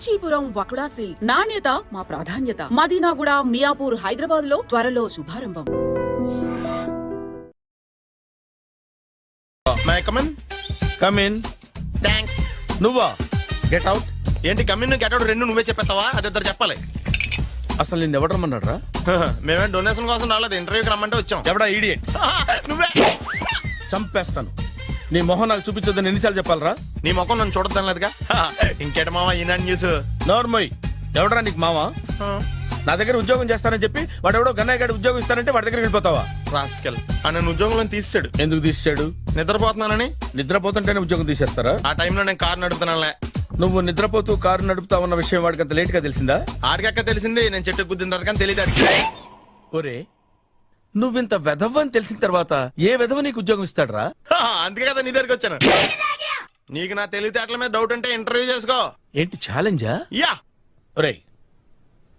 Kanchipuram వకుడా silks నాణ్యత మా ప్రాధాన్యత. మదీనాగూడ, మియాపూర్, హైదరాబాద్ లో త్వరలో శుభారంభం. నువ్వా? Get out. ఏంటి కమిన్ గెట్ అవుట్ రెండు నువ్వే చెప్పేస్తావా? అది ఇద్దరు చెప్పాలి. అసలు నిన్ను ఎవడు రమ్మన్నాడ్రా? మేమే డొనేషన్ కోసం రాలేదు, ఇంటర్వ్యూకి రమ్మంటే వచ్చాం. ఎవడా ఈడియట్? నువ్వే. చంపేస్తాను. నీ మొహం నాకు చూపించొద్దని ఎన్నిసార్లు చెప్పాలరా? నీ ముఖం నన్ను చూడద్దాం లేదుగా. ఇంకేట మావా ఈనాడు న్యూస్. నోర్మోయ్, ఎవడరా నీకు మావా? నా దగ్గర ఉద్యోగం చేస్తానని చెప్పి వాడు ఎవడో గన్నయ్య గారి ఉద్యోగం ఇస్తానంటే వాడి దగ్గర వెళ్ళిపోతావా? రాస్కెల్ నన్ను ఉద్యోగంలో తీసాడు. ఎందుకు తీసాడు? నిద్రపోతున్నానని. నిద్రపోతుంటేనే ఉద్యోగం తీసేస్తారా? ఆ టైంలో నేను కారు నడుపుతున్నానులే. నువ్వు నిద్రపోతూ కారు నడుపుతా ఉన్న విషయం వాడికి అంత లేట్ గా తెలిసిందా? ఆడికక్క తెలిసింది, నేను చెట్టు గుద్దిన తర్వాత కానీ తెలియదు ఆడికి. ఒరే, నువ్వింత వెధవ్ అని తెలిసిన తర్వాత ఏ వెధవ నీకు ఉద్యోగం ఇస్తాడరా? అందుకే కదా నీ దగ్గరికి వచ్చాను. నీకు నా తెలివితేటల మీద డౌట్ అంటే ఇంటర్వ్యూ చేసుకో. ఏంటి ఛాలెంజా? యా. ఒరే,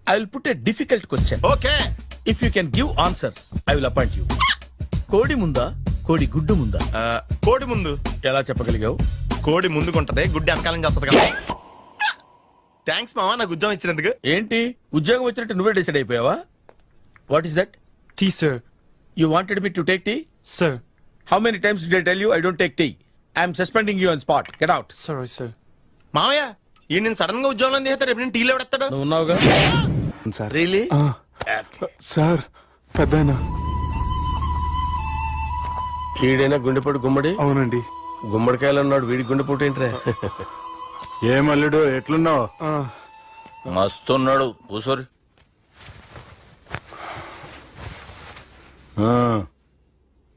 I will put a difficult question. Okay. If you can give answer I will appoint you. కోడి ముందా, కోడి గుడ్డు ముందా? కోడి ముందు. ఎలా చెప్పగలిగావు? కోడి ముందుకుంటది, గుడ్డి వెనకాలని చేస్తుంది కదా. థ్యాంక్స్ మావా నాకు ఉద్యోగం ఇచ్చినందుకు. ఏంటి ఉద్యోగం వచ్చినట్టు నువ్వే డిసైడ్ అయిపోయావా? What is that? Tea, sir. You wanted me to take tea? Sir. How many times did I tell you I don't take tea? I am suspending you on spot. Get out. Sorry, sir. మావయ్య ఈ నేను sudden గా ఉద్యోగంలో తీస్తాడు, రేపు నేను టీలో పెడతాడు. నువ్వు ఉన్నావుగా? సార్. Really? సార్ పెద్దయినా. ఈడైనా గుండెపోటు గుమ్మడి? అవునండి. గుమ్మడికాయలు అన్నాడు, వీడి గుండెపోటు ఏంట్రా? ఏమల్లుడు ఎట్లున్నావు? మస్తున్నాడు కూసోరి.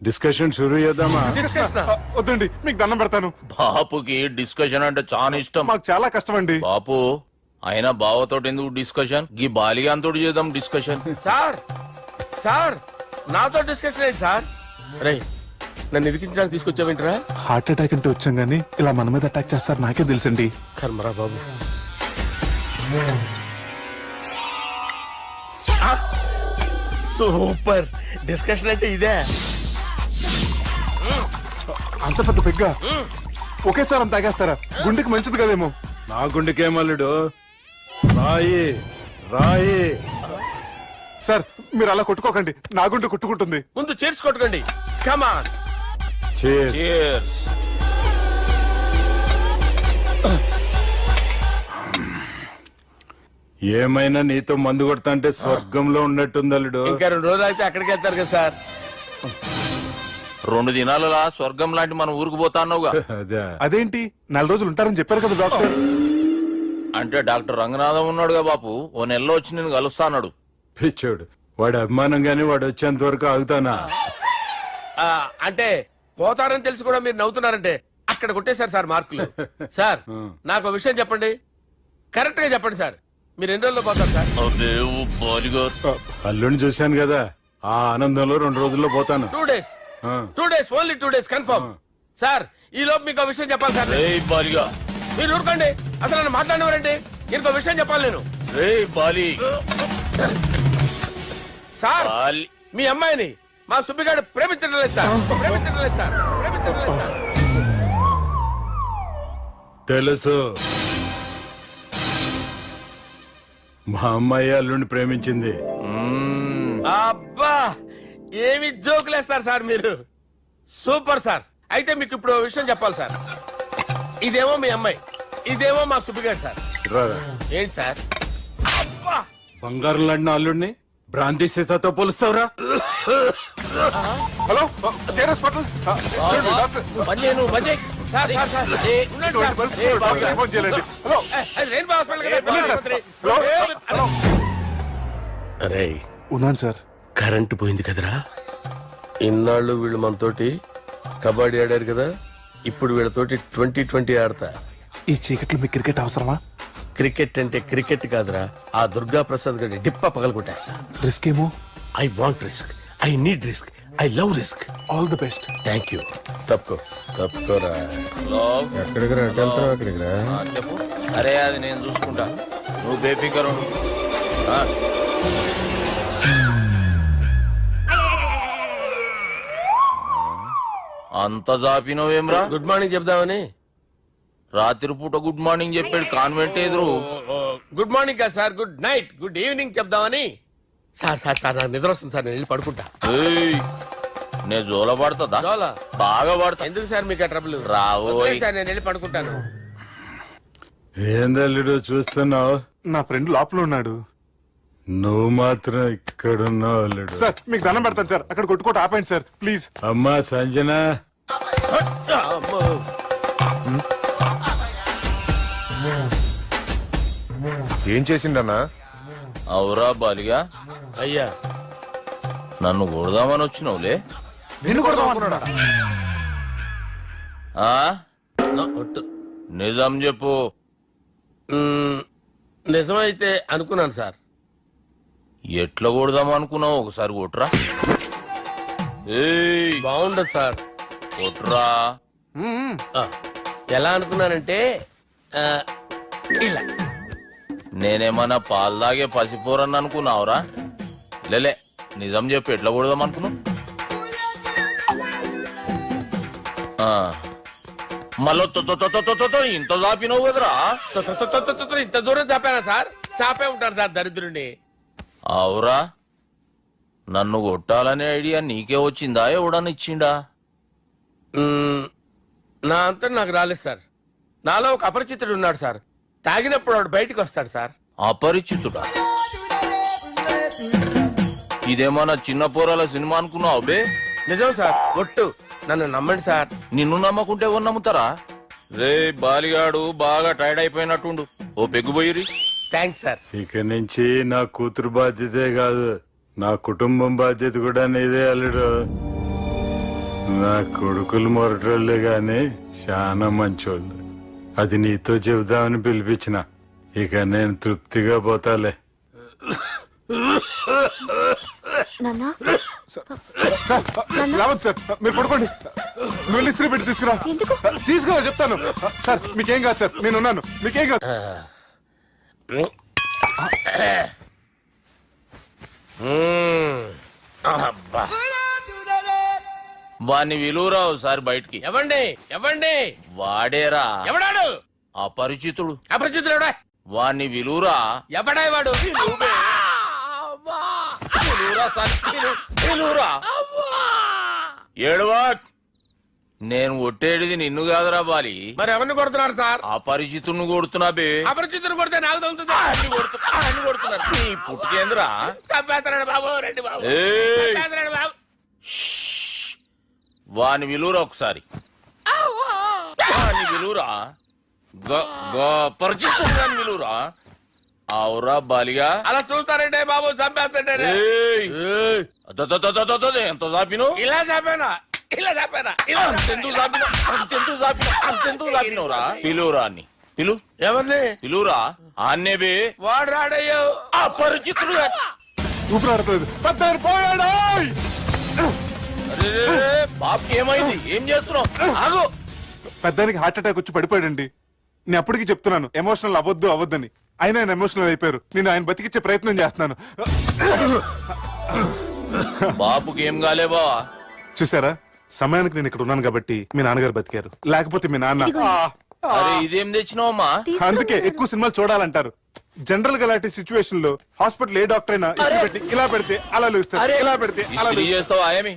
డిస్కషన్ షురూ చేద్దామా? వద్దండి, మీకు దండం పెడతాను. బాపుకి డిస్కషన్ అంటే చాలా ఇష్టం. మాకు చాలా కష్టం అండి. బాపు అయినా బావతోటి ఎందుకు డిస్కషన్? గీ బాలిగాంతోటి చేద్దాం డిస్కషన్. సార్, సార్ నాతో డిస్కషన్ ఏంటి సార్? రే, నన్ను ఇరికించడానికి తీసుకొచ్చావేంట్రా? హార్ట్ అటాక్ అంటే వచ్చాం గానీ ఇలా మన మీద అటాక్ చేస్తారు నాకే తెలుసండి. కర్మరా బాబు. సూపర్ డిస్కషన్ అంటే ఇదే. అంత పెద్ద పెగ్గ ఒకేసారి అంత తాగేస్తారా? గుండెకి మంచిది కదేమో. నా గుండెకేమల్లుడు, రాయి రాయి. సార్ మీరు అలా కొట్టుకోకండి, నా గుండె కొట్టుకుంటుంది. ముందు చేర్చి కొట్టుకోండి. కమాన్. Cheers. ఏమైనా నీతో మందు కొడతా అంటే స్వర్గంలో ఉన్నట్టుంది అల్లుడు. ఇంకా 2 రోజులు అయితే అక్కడికి వెళ్తారు కదా సార్. 2 దినాలలా స్వర్గం లాంటి మన ఊరికి పోతాన్నావుగా. అదే. అదేంటి 4 రోజులు ఉంటారని చెప్పారు కదా డాక్టర్. అంటే డాక్టర్ రంగనాథం ఉన్నాడుగా బాపు, ఓ నెలలో వచ్చి నేను కలుస్తా అన్నాడు. పిచ్చోడు, వాడు అభిమానం గాని వాడు వచ్చేంత వరకు ఆగుతానా? అంటే పోతారని తెలిసి కూడా మీరు నవ్వుతున్నారంటే అక్కడ కొట్టేశారు సార్ మార్కులు. సార్ నాకు ఒక విషయం చెప్పండి, కరెక్ట్ గా చెప్పండి సార్. మీరు ఎన్ని రోజుల్లో పోతారు సార్? అల్లుడిని చూశాను కదా, ఆ ఆనందంలో 2 రోజుల్లో పోతాను. 2 days. 2 days, only 2 days confirm. Sir ఈ లోపు మీకు ఒక విషయం చెప్పాలి సార్. బాలిగా మీరు ఊరుకోండి, అసలు నన్ను మాట్లాడినవారండి. ఇంకో విషయం చెప్పాలి నేను. బాలి సార్, బాలి మీ అమ్మాయిని మా సుబ్బిగాడు ప్రేమించడం లేదు సార్. ప్రేమించడం లేదు సార్. ప్రేమించడం లేదు సార్. తెలుసు, మా అమ్మాయి అల్లుడిని ప్రేమించింది. అబ్బా ఏమి జోకులేస్తారు సార్ మీరు. Super sir. అయితే మీకు ఇప్పుడు ఓ విషయం చెప్పాలి సార్. ఇదేమో మీ అమ్మాయి, ఇదేమో మా సుబ్బిగాడు సార్. రారా. ఏంటి సార్? అబ్బా బంగారం లాంటి అల్లుడిని భ్రాంతి సీతతో పోలుస్తావురా? హలో కేరస్ పటల్. Sir, sir, sir. ఉండండి సార్. ఫోన్ చేయాలండి. హలో రెయిన్బో హాస్పిటల్ కదా, వెళ్ళండి సార్. ఆసుపత్రి. హలో. అరే ఉన్నాను సార్. కరెంటు పోయింది కదరా. ఇన్నాళ్ళు వీళ్ళు మనతోటి కబడ్డీ ఆడారు కదా, ఇప్పుడు వీళ్ళతోటి 2020 ఆడతా. ఈ చీకట్లో మీకు క్రికెట్ అవసరమా? క్రికెట్ అంటే క్రికెట్ కాదురా, ఆ దుర్గా ప్రసాద్ గారి డిప్ప పగలు కొట్టేస్తా. రిస్క్ ఏమో. I want risk, I need risk, I love risk. All the best. Thank you. తప్పుకోరా. ఎక్కడికి రా? అక్కడికి రా. చెప్పు. అరే అది నేను చూసుకుంటా, నువ్వు బేఫికర్ ఉండు. అంత జాపినవేమ్రా? గుడ్ మార్నింగ్ చెప్దామని. రాత్రి పూట గుడ్ మార్నింగ్ చెప్పాడు కాన్వెంట్ ఎదురు. గుడ్ మార్నింగ్ కదా sir, good night, good evening చెప్దామని. సార్ సార్ సార్ నాకు నిద్ర వస్తుంది సార్, నేను వెళ్ళి పడుకుంటా. ఏయ్, నేను జోల పడుతుందా? జోల? బాగా పడతా. ఎందుకు సార్ మీకు ఆ ట్రబుల్? రావోయ్. వదిలేయ్ సార్, నేను వెళ్ళి పడుకుంటాను. ఏందల్లుడు చూస్తున్నావు? నా ఫ్రెండ్ లోపల ఉన్నాడు. నువ్వు మాత్రం ఇక్కడున్నావు అల్లుడు. సార్ మీకు దండం పెడతాను సార్, అక్కడ కొట్టుకోట ఆపండి సార్ ప్లీజ్. అమ్మా సంజన, అమ్మో. ఏం చేసిండన్నా? అవురా బాలిగా, అయ్యా నన్ను కొడదామని వచ్చినావులే. ఆ? ఒట్టు. నిజం చెప్పు. నిజమైతే అనుకున్నాను సార్. ఎట్లా కొడదాం అనుకున్నావు? ఒకసారి కొట్రా. ఏయ్, బాగుండదు సార్. కొట్రా. ఆ, ఎలా అనుకున్నానంటే ఆ, ఇలా. నేనేమన్నా పాలు తాగే పసిపోరని అనుకున్నావురా? లేలే, నిజం చెప్పు, ఎట్లా కొడదాం అనుకున్నావు? మళ్ళీ ఇంత చాపినావు కదరా? ఇంత దూరం చాపానా సార్? చాపే ఉంటాను సార్ దరిద్రుడిని. అవురా, నన్ను కొట్టాలనే ఐడియా నీకే వచ్చిందా? ఎవడన్నా ఇచ్చిండా? నా అంతా నాకు రాలేదు సార్. నాలో ఒక అపరిచితుడు ఉన్నాడు సార్. తాగినప్పుడు వాడు బయటికి వస్తాడు సార్. అపరిచితుడా? ఇదేమన్నా చిన్న పోరాల సినిమా అనుకున్నావు బే? నిజం సార్, ఒట్టు. నన్ను నమ్మండి సార్. నిన్ను నమ్మకుంటే ఎవరు నమ్ముతారా? రే బాలిగాడు బాగా టైర్డ్ అయిపోయినట్టుండు, ఓ పెగ్గుబోయిరి. Thanks sir. ఇక నుంచి నా కూతురు బాధ్యతే కాదు, నా కుటుంబం బాధ్యత కూడా నీదే అల్లుడు. నా కొడుకులు మొరటోళ్ళే గాని చాలా మంచోళ్ళు. అది నీతో చెబుదామని పిలిపించిన. ఇక నేను తృప్తిగా పోతాలే. సార్ రావద్దు సార్, మీరు పడుకోండి. నువ్వు వెళ్ళి ఇస్త్రీ పెట్టి తీసుకురా. తీసుకురా చెప్తాను. సార్ మీకేం కాదు సార్, నేనున్నాను, మీకేం కాదు. అబ్బా. వాణ్ణి విలువరావు సార్ బయటికి. ఎవండి ఎవండి? వాడేరా ఎవడాడు? అపరిచితుడు. అపరిచితుడు ఎవడా? వాణ్ణి విలువరా. ఎవడా వాడు? విలువరా సార్, విలువరా. ఏడవా, నేను కొట్టేడిది నిన్ను కాదురా బాలి. మరి ఎవరిని కొడుతున్నారు సార్? అపరిచితుడిని కొడుతున్నా బే. అపరిచితుడు కొడితే నాకు తగులుతుంది. అన్ని కొడుతున్నారు. నీ పుట్టుకేంద్రా? చంపేస్తున్నాడు బాబు, రండి బాబు. ఏయ్, చంపేస్తున్నాడు బాబు. వాని విలువరా ఒకసారి. వాని విలువరా. పరిచితుడు విలువరా. అవురా బాలిగా. అలా చూస్తారంటే బాబు, చంపేస్తాడే. ఏయ్, ఎంత చాపిను? ఇలా చంపానా? ఇలా చంపానా? అంతెందుకు చాపిన? అంతెందుకు చాపిన? అంతెందుకు చాపినవురా? పిలువురా అన్ని. పిలు. ఎవరిని? పిలువురా. ఆన్నే బే. వాడు రాడయ్యో. అపరిచితుడు. ఊపిరాడలేదు. పెద్దాయన పోయాడు. బాబుకి ఏమైంది? ఏం చేస్తున్నావు? ఆగు. పెద్దానికి హార్ట్ అటాక్ వచ్చి పడిపోయాడండి. నేను అప్పటికి చెప్తున్నాను ఎమోషనల్ అవ్వద్దు అవ్వద్దని. అయినా ఆయన ఎమోషనల్ అయిపోయారు. నేను ఆయన బతికిచ్చే ప్రయత్నం చేస్తున్నాను. బాబుకి ఏం కాలే బావా? చూసారా, సమయానికి నేను ఇక్కడ ఉన్నాను కాబట్టి మీ నాన్నగారు బతికారు. లేకపోతే మీ నాన్న. అరే ఇదేం తెచ్చినావమ్మా? అందుకే ఎక్కువ సినిమాలు చూడాలంటారు. జనరల్ గా అలాంటి సిచ్యువేషన్ లో హాస్పిటల్ ఏ డాక్టర్ అయినా ఇస్త్రీ పెట్టి ఇలా పెడితే అలా లూస్తారు, ఇలా పెడితే అలా ఇస్త్రీ చేస్తావా ఏమి?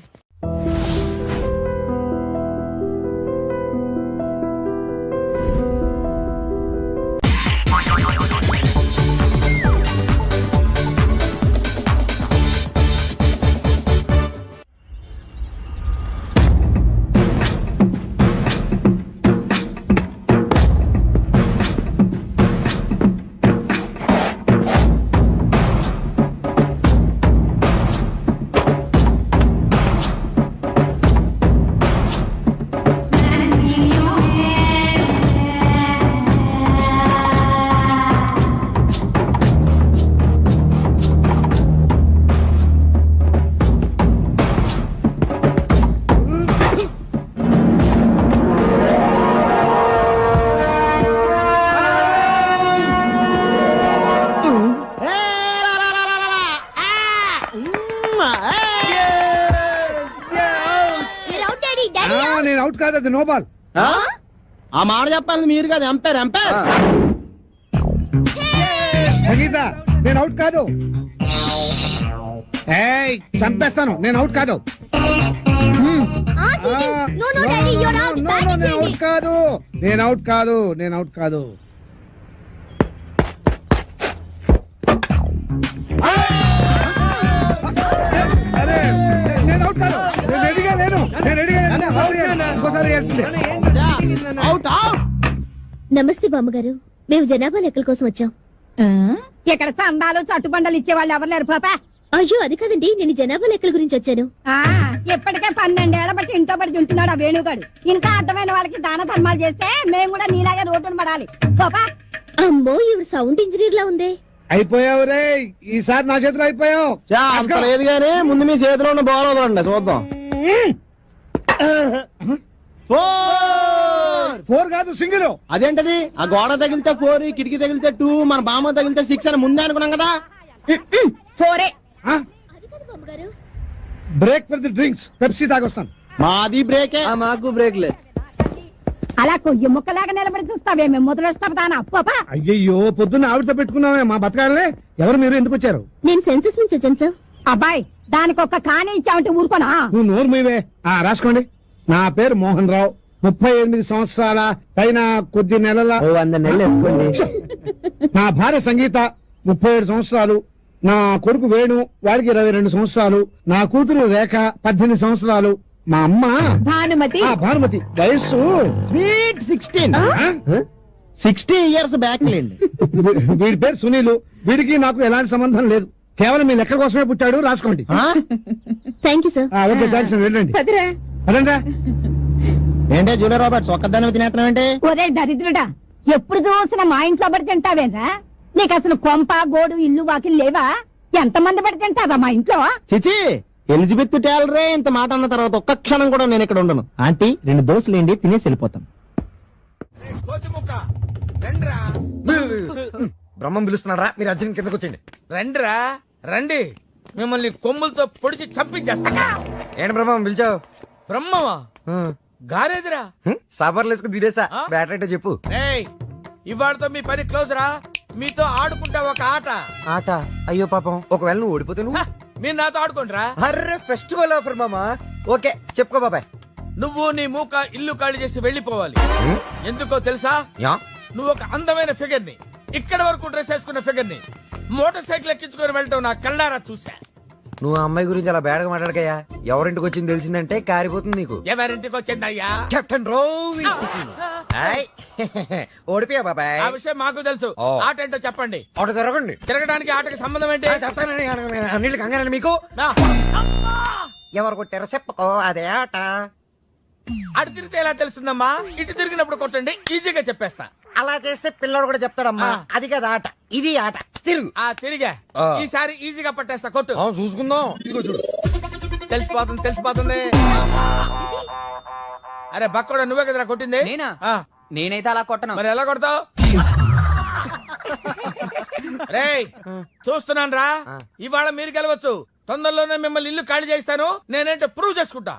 నేను అవుట్ కాదు, అది నో బాల్. ఆ మాట చెప్పాలి మీరు కదా ఎంపైర్ ఎంపైర్. సంగీత నేను అవుట్ కాదు. ఏయ్ చంపేస్తాను, నేను అవుట్ కాదు. నేను అవుట్ కాదు, నేను అవుట్ కాదు, నేను అవుట్ కాదు. అరే, నేను అవుట్ కాదు. నేను రెడీగా లేను, నేను రెడీగా లేను. ఇంకోసారి వేయాల్సిందే. Out out. నమస్తే బామ్మగారు, మేము జనాభా లెక్కల కోసం వచ్చాం. ఇక్కడ చందాలు చట్టుబండలు ఇచ్చే వాళ్ళు ఎవరు లేరు పాప. అయ్యో అది కాదండి, నేను జనాభా లెక్కల గురించి వచ్చాను. ఇప్పటికే 12 ఏళ్ల బట్టి ఇంట్లో పడి ఉంటున్నాడు ఆ వేణుగాడు. ఇంకా అర్థమైన వాళ్ళకి దాన ధర్మాలు చేస్తే మేము కూడా నీలాగే రోడ్డును పడాలి. పాపా అమ్మో ఇవి సౌండ్ ఇంజనీర్ లా ఉంది. అయిపోయావు రే, ఈసారి నా చేతిలో అయిపోయావు. అంత లేదు గానీ ముందు మీ చేతిలో ఉన్న బాల్ వదలండి చూద్దాం. 4 కాదు, సింగిల్. అదేంటది? ఆ గోడ తగిలితే 4, కిటికీ తగిలితే 2, మన బామ్మ తగిలితే 6 అని ముందే అనుకున్నాం కదా. 4 అది కాదు బామ్మగారు. Break for the drinks, Pepsi తాగొస్తాను. మాది బ్రేకే. మాకు బ్రేక్ లేదు. అలా కొయ్యి ముక్కలాగా నిలబడి చూస్తావే మేము మొదలెస్తానా పాపా. అయ్యయ్యో పొద్దున్న ఆవిడతో పెట్టుకున్నామే మా బతకాలనే. ఎవరు మీరు, ఎందుకు వచ్చారు? నేను సెన్సస్ నుంచి వచ్చాను సార్. అబ్బాయి దానికి ఒక్క కాని ఇచ్చామంటే ఊరుకోనా? నువ్వు నోరు మీవే. రాసుకోండి. నా పేరు మోహన్ రావు, 38 సంవత్సరాల పైన కొద్ది నెలల. 100 నెలలు వేసుకోండి. నా భార్య సంగీత 37 సంవత్సరాలు. నా కొడుకు వేణు, వాడికి 22 సంవత్సరాలు. నా కూతురు రేఖ 18 సంవత్సరాలు. మా అమ్మ భానుమతి. భానుమతి వయస్సు స్వీట్ 16. 60 ఇయర్స్ బ్యాక్ లేండి. వీడి పేరు సునీలు. వీడికి నాకు ఎలాంటి సంబంధం లేదు, కేవలం మీ లెక్క కోసమే పుట్టాడు. రాసుకోండి. Thank you sir. Okay thanks. వెళ్ళండి పదండి. ఏంటే జూలియర్ రాబర్ట్స్ ఒక్కదాని తినేస్తున్నావు ఏంటి? ఒరే దరిద్రుడా, ఎప్పుడు చూసినా మా ఇంట్లో పడి తింటావేరా? నీకు అసలు కొంప గోడు ఇల్లు వాకిలు లేవా? ఎంతమంది పడి తింటావా మా ఇంట్లో? చిచి, ఎలిజబెత్ టేలరే ఇంత మాట అన్న తర్వాత ఒక్క క్షణం కూడా నేను ఇక్కడ ఉండను. ఆంటీ 2 దోశలు ఏంటి, తినేసి వెళ్ళిపోతాను. బ్రహ్మం పిలుస్తున్నారా? మీరు అర్జున్ కిందకు వచ్చండి. రండిరా రండి, మిమ్మల్ని కొమ్ములతో పొడిచి చంపించేస్తా. ఏంటి బ్రహ్మం పిలిచావు? బ్రహ్మమా గారేదిరా. సాబర్లు వేసుకుని తీరేసా. బ్యాటరీ చెప్పు. ఏయ్, ఇవాళతో మీ పని క్లోజ్ రా. మీతో ఆడుకుంటా ఒక ఆట. ఆట? అయ్యో పాపం, ఒకవేళ నువ్వు ఓడిపోతే నువ్వు? మీరు నాతో ఆడుకుంటారా? అర్రే ఫెస్టివల్ ఆఫర్ మామా. ఓకే చెప్పుకో బాబాయ్. నువ్వు నీ మూక ఇల్లు ఖాళీ చేసి వెళ్ళిపోవాలి. ఎందుకో తెలుసా? యా నువ్వు ఒక అందమైన ఫిగర్ ని, ఇక్కడ వరకు డ్రెస్ వేసుకున్న ఫిగర్ ని మోటార్ సైకిల్ ఎక్కించుకొని వెళ్ళటం నా కళ్ళారా చూసా. నువ్వు ఆ అమ్మాయి గురించి అలా బేడగా మాట్లాడకయ్యా. ఎవరింటికి వచ్చింది తెలిసిందంటే కారిపోతుంది నీకు. ఎవరింటికి వచ్చిందయ్యా? కెప్టెన్ రోవ్ ఇంటికి. ఆయ్. ఓడిపోయా బాబాయ్. ఆ విషయం మాకు తెలుసు. ఓ. ఆట ఏంటో చెప్పండి. ఆట తిరగండి. తిరగడానికి ఆటకి సంబంధం ఏంటి? చెప్తానని అన్నిళ్ళు కంగారండి మీకు. నా. ఎవరు కొట్టారో చెప్పుకో, అదే ఆట. అటు తిరిగితే ఎలా తెలుస్తుందమ్మా? ఇటు తిరిగినప్పుడు కొట్టండి, ఈజీగా చెప్పేస్తా. అలా చేస్తే పిల్లడు కూడా చెప్తాడమ్మా. ఆ. అది కదా ఆట, ఇది ఆట. తిరుగు. తిరిగా ఆ. ఈసారి ఈజీగా పట్టేస్తా. కొట్టు. చూసుకుందాం. ఇదిగో చూడు. తెలిసిపోతుంది. అరే బక్కడా, నువ్వే కదరా కొట్టింది? నేనా? ఆ. నేనైతే అలా కొట్టను. మరి ఎలా కొడతావు? రేయ్ చూస్తున్నాను రా, ఇవాళ మీరు గెలవచ్చు. తొందరలోనే మిమ్మల్ని ఇల్లు ఖాళీ చేస్తాను. నేనేంటో ప్రూవ్ చేసుకుంటా.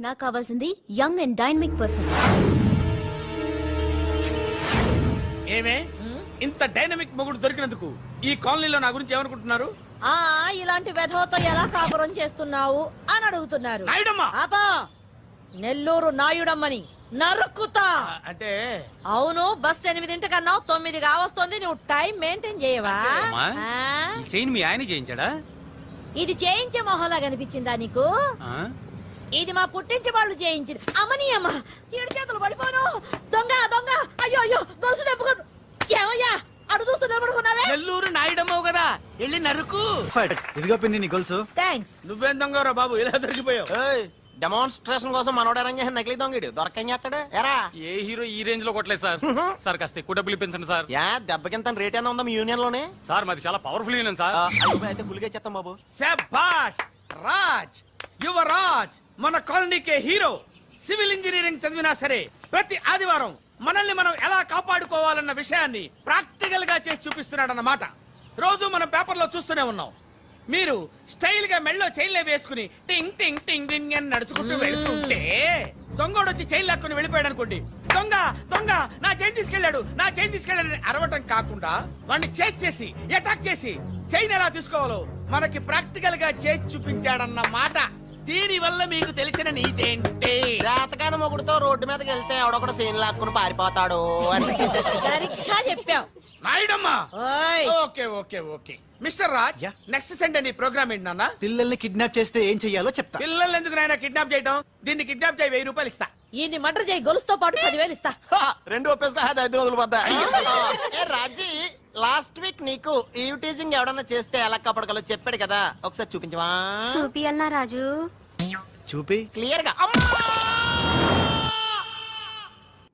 నాకు కావాల్సింది యంగ్ అండ్ డైనమిక్ పర్సన్. ఏమే ఇంత డైనమిక్ మొగుడు దొరికినందుకు ఈ కాలనీలో నా గురించి ఏమనుకుంటున్నారు? ఇలాంటి వెధవతో ఎలా కాపురం చేస్తున్నావు అని అడుగుతున్నారు. నాయుడమ్మా. ఆపా, నెల్లూరు నాయుడమ్మని నరుక్కుతా. అంటే అవును, బస్ 8:00 9 కావస్తుంది. నువ్వు టైం మెయింటైన్ చేయవా? చైన్ మీ ఆయన చేయించాడా? ఇది చేయించే మొహంలా కనిపించిందా నీకు? ఇది మా పుట్టింటి వాళ్ళు చేయించింది. అమ్మని అమ్మ, 7 చేతులు పడిపోను. దొంగ దొంగ, అయ్యో అయ్యో, గొలుసు తెప్పుకో. ఏమయ్యా అడు చూస్తూ నిలబడుకున్నావే? నెల్లూరు నాయుడమ్మవు కదా, వెళ్ళి నరుకు. ఇదిగో పిన్ని నీ గొలుసు. థ్యాంక్స్. నువ్వేం దొంగరా బాబు, ఇలా దొరికిపోయావు? డెమాన్స్ట్రేషన్ కోసం మనోడు అరేంజ్ చేసిన నకిలీ దొంగడు దొరకం చేస్తాడు. ఎరా ఏ హీరో ఈ రేంజ్ లో కొట్టలేదు సార్. సార్ కాస్త ఎక్కువ డబ్బులు ఇప్పించండి సార్. దెబ్బకింత రేట్ అయినా ఉందా మీ యూనియన్ లోనే? సార్ మాది చాలా పవర్ఫుల్ యూనియన్ సార్. అయితే గులిగా చేస్తాం బాబు. శభాష్ రాజ్, యువరాజ్, మన కాలనీకే హీరో. సివిల్ ఇంజనీరింగ్ చదివినా సరే ప్రతి ఆదివారం మనల్ని మనం ఎలా కాపాడుకోవాలన్న విషయాన్ని ప్రాక్టికల్ గా చేసి చూపిస్తున్నాడన్నమాట. రోజు మనం పేపర్లో చూస్తూనే ఉన్నాం. మీరు స్టైల్ గా మెళ్ళో చైన్లే వేసుకుని టింగ్ టింగ్ టింగ్ టింగ్ అని నడుచుకుంటూ వెళ్తుంటే దొంగోడు వచ్చి చైన్ లాక్కుని వెళ్ళిపోయాడు అనుకోండి. దొంగ దొంగ నా చైన్ తీసుకెళ్ళాడు, నా చైన్ తీసుకెళ్ళాడని అరవటం కాకుండా వాడిని చేజ్ చేసి అటాక్ చేసి చైన్ ఎలా తీసుకోవాలో మనకి ప్రాక్టికల్ గా చేసి చూపించాడన్న మాట. దీని వల్ల మీకు తెలిసిన నీతేంటి? జాతకాన మొగుడుతో రోడ్డు మీదకి వెళ్తే ఎవడొకడు సీన్ లాక్కుని పారిపోతాడు అని. సరిగ్గా చెప్పావు నాయుడమ్మా. ఓయ్ okay okay okay mister Raj, next Sunday నీ ప్రోగ్రామ్ ఏంటి నాన్న? పిల్లల్ని కిడ్నాప్ చేస్తే ఏం చెయ్యాలో చెప్తా. పిల్లల్ని ఎందుకు నాయన కిడ్నాప్ చేయటం? దీన్ని కిడ్నాప్ చేయి, 1000 రూపాయలు ఇస్తా. ఈయన్ని మర్డర్ చేయి, గొలుసుతో పాటు 10,000 ఇస్తా. 2 ఒప్పేసుకో, 5 రోజులు పడ్డా. ఏ రాజీ, లాస్ట్ వీక్ నీకు ఈవ్ టీజింగ్ ఎవడన్నా చేస్తే ఎలా కాపాడగలో చెప్పాడు కదా, ఒకసారి చూపించవా? చూపియల్నా రాజు? చూపి క్లియర్ గా.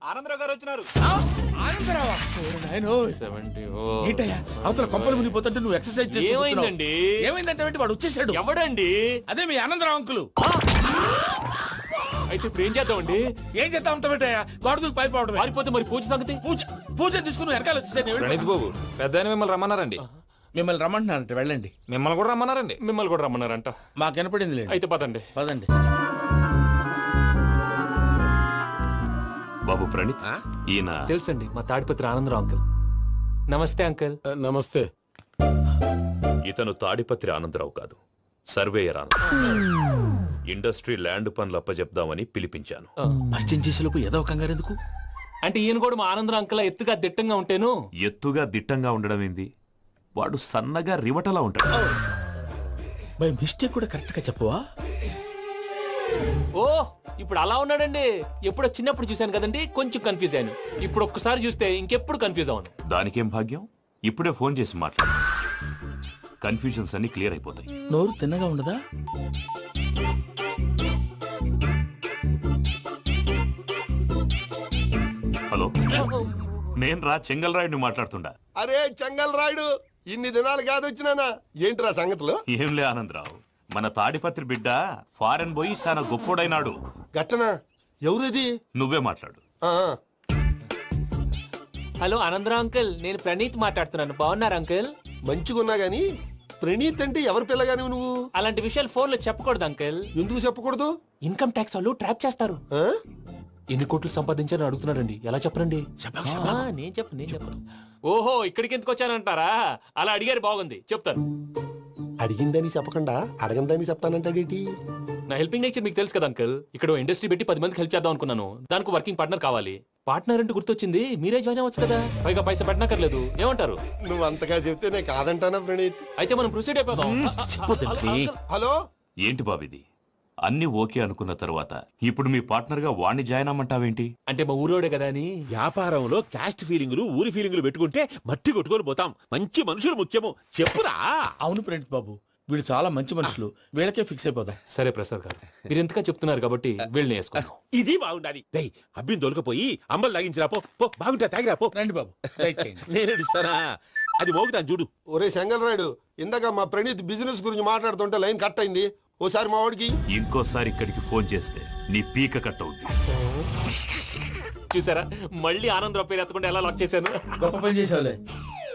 ఆనందరావు గారు వచ్చినారు. ఆనందరావా? ఏంటయ్యా అవతల కొంపలు మునిగిపోతుంటే నువ్వు ఎక్సర్సైజ్ చేస్తూ ఏమైందండి? ఏమైందంటే వాడు వచ్చేసాడు. ఎవడండి? అదే మీ ఆనందరావు అంకులు. అయితే ఇప్పుడు ఏం చేద్దామండి? ఏం చేస్తా ఉంటావేటయ్యా? గోడ దూకి పైపోవడం. పారిపోతే మరి పూజ సంగతి? పూజ తీసుకుని వెనకాల వచ్చేసాను. ప్రణీత్ బాబు, పెద్ద మిమ్మల్ని రమ్మన్నారండి. మిమ్మల్ని రమ్మంటున్నారంట, వెళ్ళండి. మిమ్మల్ని కూడా రమ్మన్నారండి. మిమ్మల్ని కూడా రమ్మన్నారంట. మాకు వినపడింది లేదు. అయితే పదండి. పదండి. బాబు ప్రణీత్, ఈయన తెలుసండి, మా తాడిపత్రి ఆనందరావు అంకుల్. నమస్తే అంకుల్. నమస్తే. ఇతను తాడిపత్రి ఆనందరావు కాదు, సర్వేయర్ ఆనందరావు. ఇండస్ట్రీ ల్యాండ్ పనులు అప్పజెప్దామని పిలిపించాను. పరిచయం చేసేలోపు ఏదో కంగారు ఎందుకు? అంటే ఈయన కూడా మా ఆనందరావు అంకుల్ ఎత్తుగా దిట్టంగా ఉంటేను. ఎత్తుగా దిట్టంగా ఉండడం ఏంది, వాడు సన్నగా రివటలా ఉంటాడు. బై మిస్టేక్ కూడా కరెక్ట్ గా చెప్పవా? ఓ, ఇప్పుడు అలా ఉన్నాడండి. ఎప్పుడో చిన్నప్పుడు చూశాను కదండి, కొంచెం కన్ఫ్యూజ్ అయ్యాను. ఇప్పుడు ఒక్కసారి చూస్తే ఇంకెప్పుడు కన్ఫ్యూజ్ అవ్వను. దానికేం భాగ్యం, ఇప్పుడే ఫోన్ చేసి మాట్లాడు, కన్ఫ్యూజన్స్ అన్ని క్లియర్ అయిపోతాయి. నోరు తిన్నగా ఉండదా? హలో, నేను రా చెంగల్ రాయుడిని మాట్లాడుతుండా. అరే చెంగల్ రాయుడు, ఇన్ని దినాలు కాదు వచ్చినానా? ఏంట్రా సంగతులు? ఏంలే ఆనందరావు, మన తాడిపత్రి బిడ్డ ఫారెన్ పోయి చాలా గొప్పోడైనాడు. గట్టనా? ఎవరిది? నువ్వే మాట్లాడు. హలో ఆనందరావు అంకుల్, నేను ప్రణీత్ మాట్లాడుతున్నాను. బాగున్నారు అంకుల్? మంచిగున్నా గాని ప్రణీత్ అంటే ఎవరి పిల్లగాని నువ్వు? అలాంటి విషయాలు ఫోన్ లో చెప్పకూడదు అంకుల్. ఎందుకు చెప్పకూడదు? ఇన్కమ్ ట్యాక్స్ వాళ్ళు ట్రాప్ చేస్తారు. ఆ? ఎన్ని కోట్లు సంపాదించాలని అడుగుతున్నారండి. ఎలా చెప్పరండి? నేను చెప్పను. ఓహో, ఇక్కడికి ఎందుకు వచ్చానంటారా? అలా అడిగారు, బాగుంది, చెప్తాను. అడిగిందని చెప్పకుండా అడగందని చెప్తానంటాడేటి? నా హెల్పింగ్ నేచర్ మీకు తెలుసు కదా అంకుల్. ఇక్కడ ఇండస్ట్రీ పెట్టి 10 మందికి హెల్ప్ చేద్దాం అనుకున్నాను. దానికి వర్కింగ్ పార్ట్నర్ కావాలి. పార్ట్నర్ అంటే గుర్తొచ్చింది, మీరే జాయిన్ అవ్వచ్చు కదా, పైగా పైసా పెట్టనక్కర్లేదు. ఏమంటారు? నువ్వు అంతగా చెప్తే నేను కాదంటానా ప్రణీత్? అయితే మనం ప్రొసీడ్ అయిపోదాం. హలో, ఏంటి బాబిది, అన్ని ఓకే అనుకున్న తర్వాత ఇప్పుడు మీ పార్ట్నర్ గా వాణ్ణి జాయిన్ అమ్మంటావేంటి? అంటే మా ఊరోడే కదా అని. వ్యాపారంలో క్యాస్ట్ ఫీలింగులు, ఊరి ఫీలింగులు పెట్టుకుంటే మట్టి కొట్టుకొని పోతాం. మంచి మనుషులు ముఖ్యము. చెప్పురా. అవును ప్రణీత్ బాబు, వీళ్ళు చాలా మంచి మనుషులు. వీళ్ళకే ఫిక్స్ అయిపోతాం. సరే ప్రసాద్ గారు, మీరు ఎంతగా చెప్తున్నారు కాబట్టి వీళ్ళని వేసుకున్నాం. ఇది బాగుండాలి. డై అబ్బిని దొలకపోయి అమ్మలు లాగించిరా పో. బాగుంటా, తాగిరా పో. రండి బాబు, నేను ఇస్తానా? అది మోగుతాను చూడు. ఒరే చెంగల్ రాయుడు, ఇందాక మా ప్రణీత్ బిజినెస్ గురించి మాట్లాడుతుంటే లైన్ కట్ అయింది. ఓసారి మా వాడికి ఇంకోసారి ఇక్కడికి ఫోన్ చేస్తే నీ పీక కట్ అవుద్ది. చూసారా, మళ్ళీ ఆనందరావు పేరు ఎత్తకుండా ఎలా లాక్ చేశాను. గొప్ప పని చేసావులే.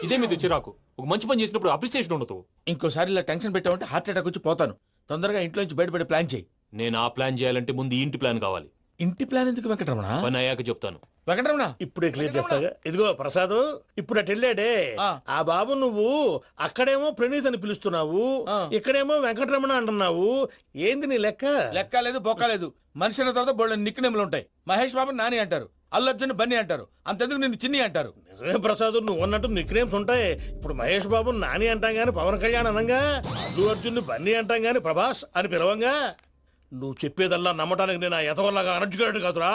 ఇదే మీద చిరాకు. ఒక మంచి పని చేసినప్పుడు అప్రిసియేషన్ ఉండదు. ఇంకోసారి ఇలా టెన్షన్ పెట్టామంటే హార్ట్ అటాక్ వచ్చి పోతాను. తొందరగా ఇంట్లో నుంచి బయటపడే ప్లాన్ చేయి. నేను ఆ ప్లాన్ చేయాలంటే ముందు ఈ ఇంటి ప్లాన్ కావాలి. ఇంటి ప్లాన్ ఎందుకు వెంకటరమణ? పని అయ్యాక చెప్తాను. వెంకటరమణ ఇప్పుడే క్లియర్ చేస్తాగా. ఇదిగో ప్రసాద్, ఇప్పుడు అటు వెళ్ళాడే ఆ బాబు, నువ్వు అక్కడేమో ప్రణీత్ అని పిలుస్తున్నావు, ఇక్కడేమో వెంకటరమణ అంటున్నావు. ఏంది నీ లెక్క? లెక్క లేదు, బొక్క లేదు. మనిషి అన్న తర్వాత బోళ్ళ నిక్నెములు ఉంటాయి. మహేష్ బాబు నాని అంటారు, అల్లు అర్జున్ బన్నీ అంటారు, అంతెందుకు నిన్ను చిన్ని అంటారు. నిజమే ప్రసాద్, నువ్వు అన్నట్టు నిక్నేమ్స్ ఉంటాయి. ఇప్పుడు మహేష్ బాబు నాని అంటాం గాని పవన్ కళ్యాణ్ అనంగా, అల్లు అర్జున్ బన్నీ అంటాం గాని ప్రభాస్ అని పిలవంగా. నువ్వు చెప్పేదల్లా నమ్మటానికి నేను ఆ ఎతవల్లాగా అనర్జుకేటెడ్ కాదురా.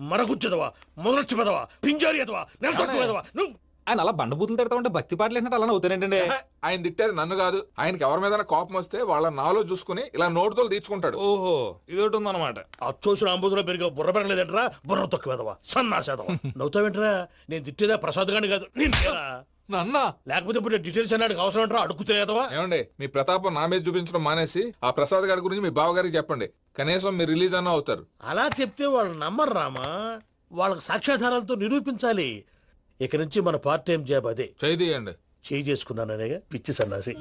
మరగుచ్చదవా, మొదలచ్చి పెదవా, పింజారి ఎదవా, నెలసొక్కుదవా నువ్వు. ఆయన అలా బండబూతులు తిడతా ఉంటే భక్తి పాటలు ఏంటంటే అలా అవుతానంటే. ఆయన తిట్టేది నన్ను కాదు, ఆయనకి ఎవరి మీద కోపం వస్తే వాళ్ళ నాలో చూసుకుని ఇలా నోటుతో తీర్చుకుంటాడు. ఓహో, ఇదొకటి ఉందన్నమాట. అచ్చోసిన అంబుధులో పెరిగే బుర్ర పెరగలేదంటరా, బుర్ర తొక్కువేదవా, సన్నాసేదవా. నవ్వుతావేంట్రా? నేను తిట్టేదా ప్రసాద్ గాని కాదు, నిన్నేరా. నన్నా? లేకపోతే ఇప్పుడు డీటెయిల్స్ అన్నాడు అవసరం అంటారా? అడుగుతాయేదవా. ఏమండి, మీ ప్రతాపం నా మీద చూపించడం మానేసి ఆ ప్రసాద్ గారి గురించి మీ బావగారికి చెప్పండి. కనీసం మీరు రిలీజ్ అన్న అవుతారు. అలా చెప్తే వాళ్ళు నమ్మరు రామా. వాళ్ళకి సాక్ష్యాధారాలతో నిరూపించాలి. ఇక నుంచి మన పార్ట్ టైం జాబ్ అదే. చేయండి. చేయి చేసుకున్నాననేగా పిచ్చి సన్నాసి.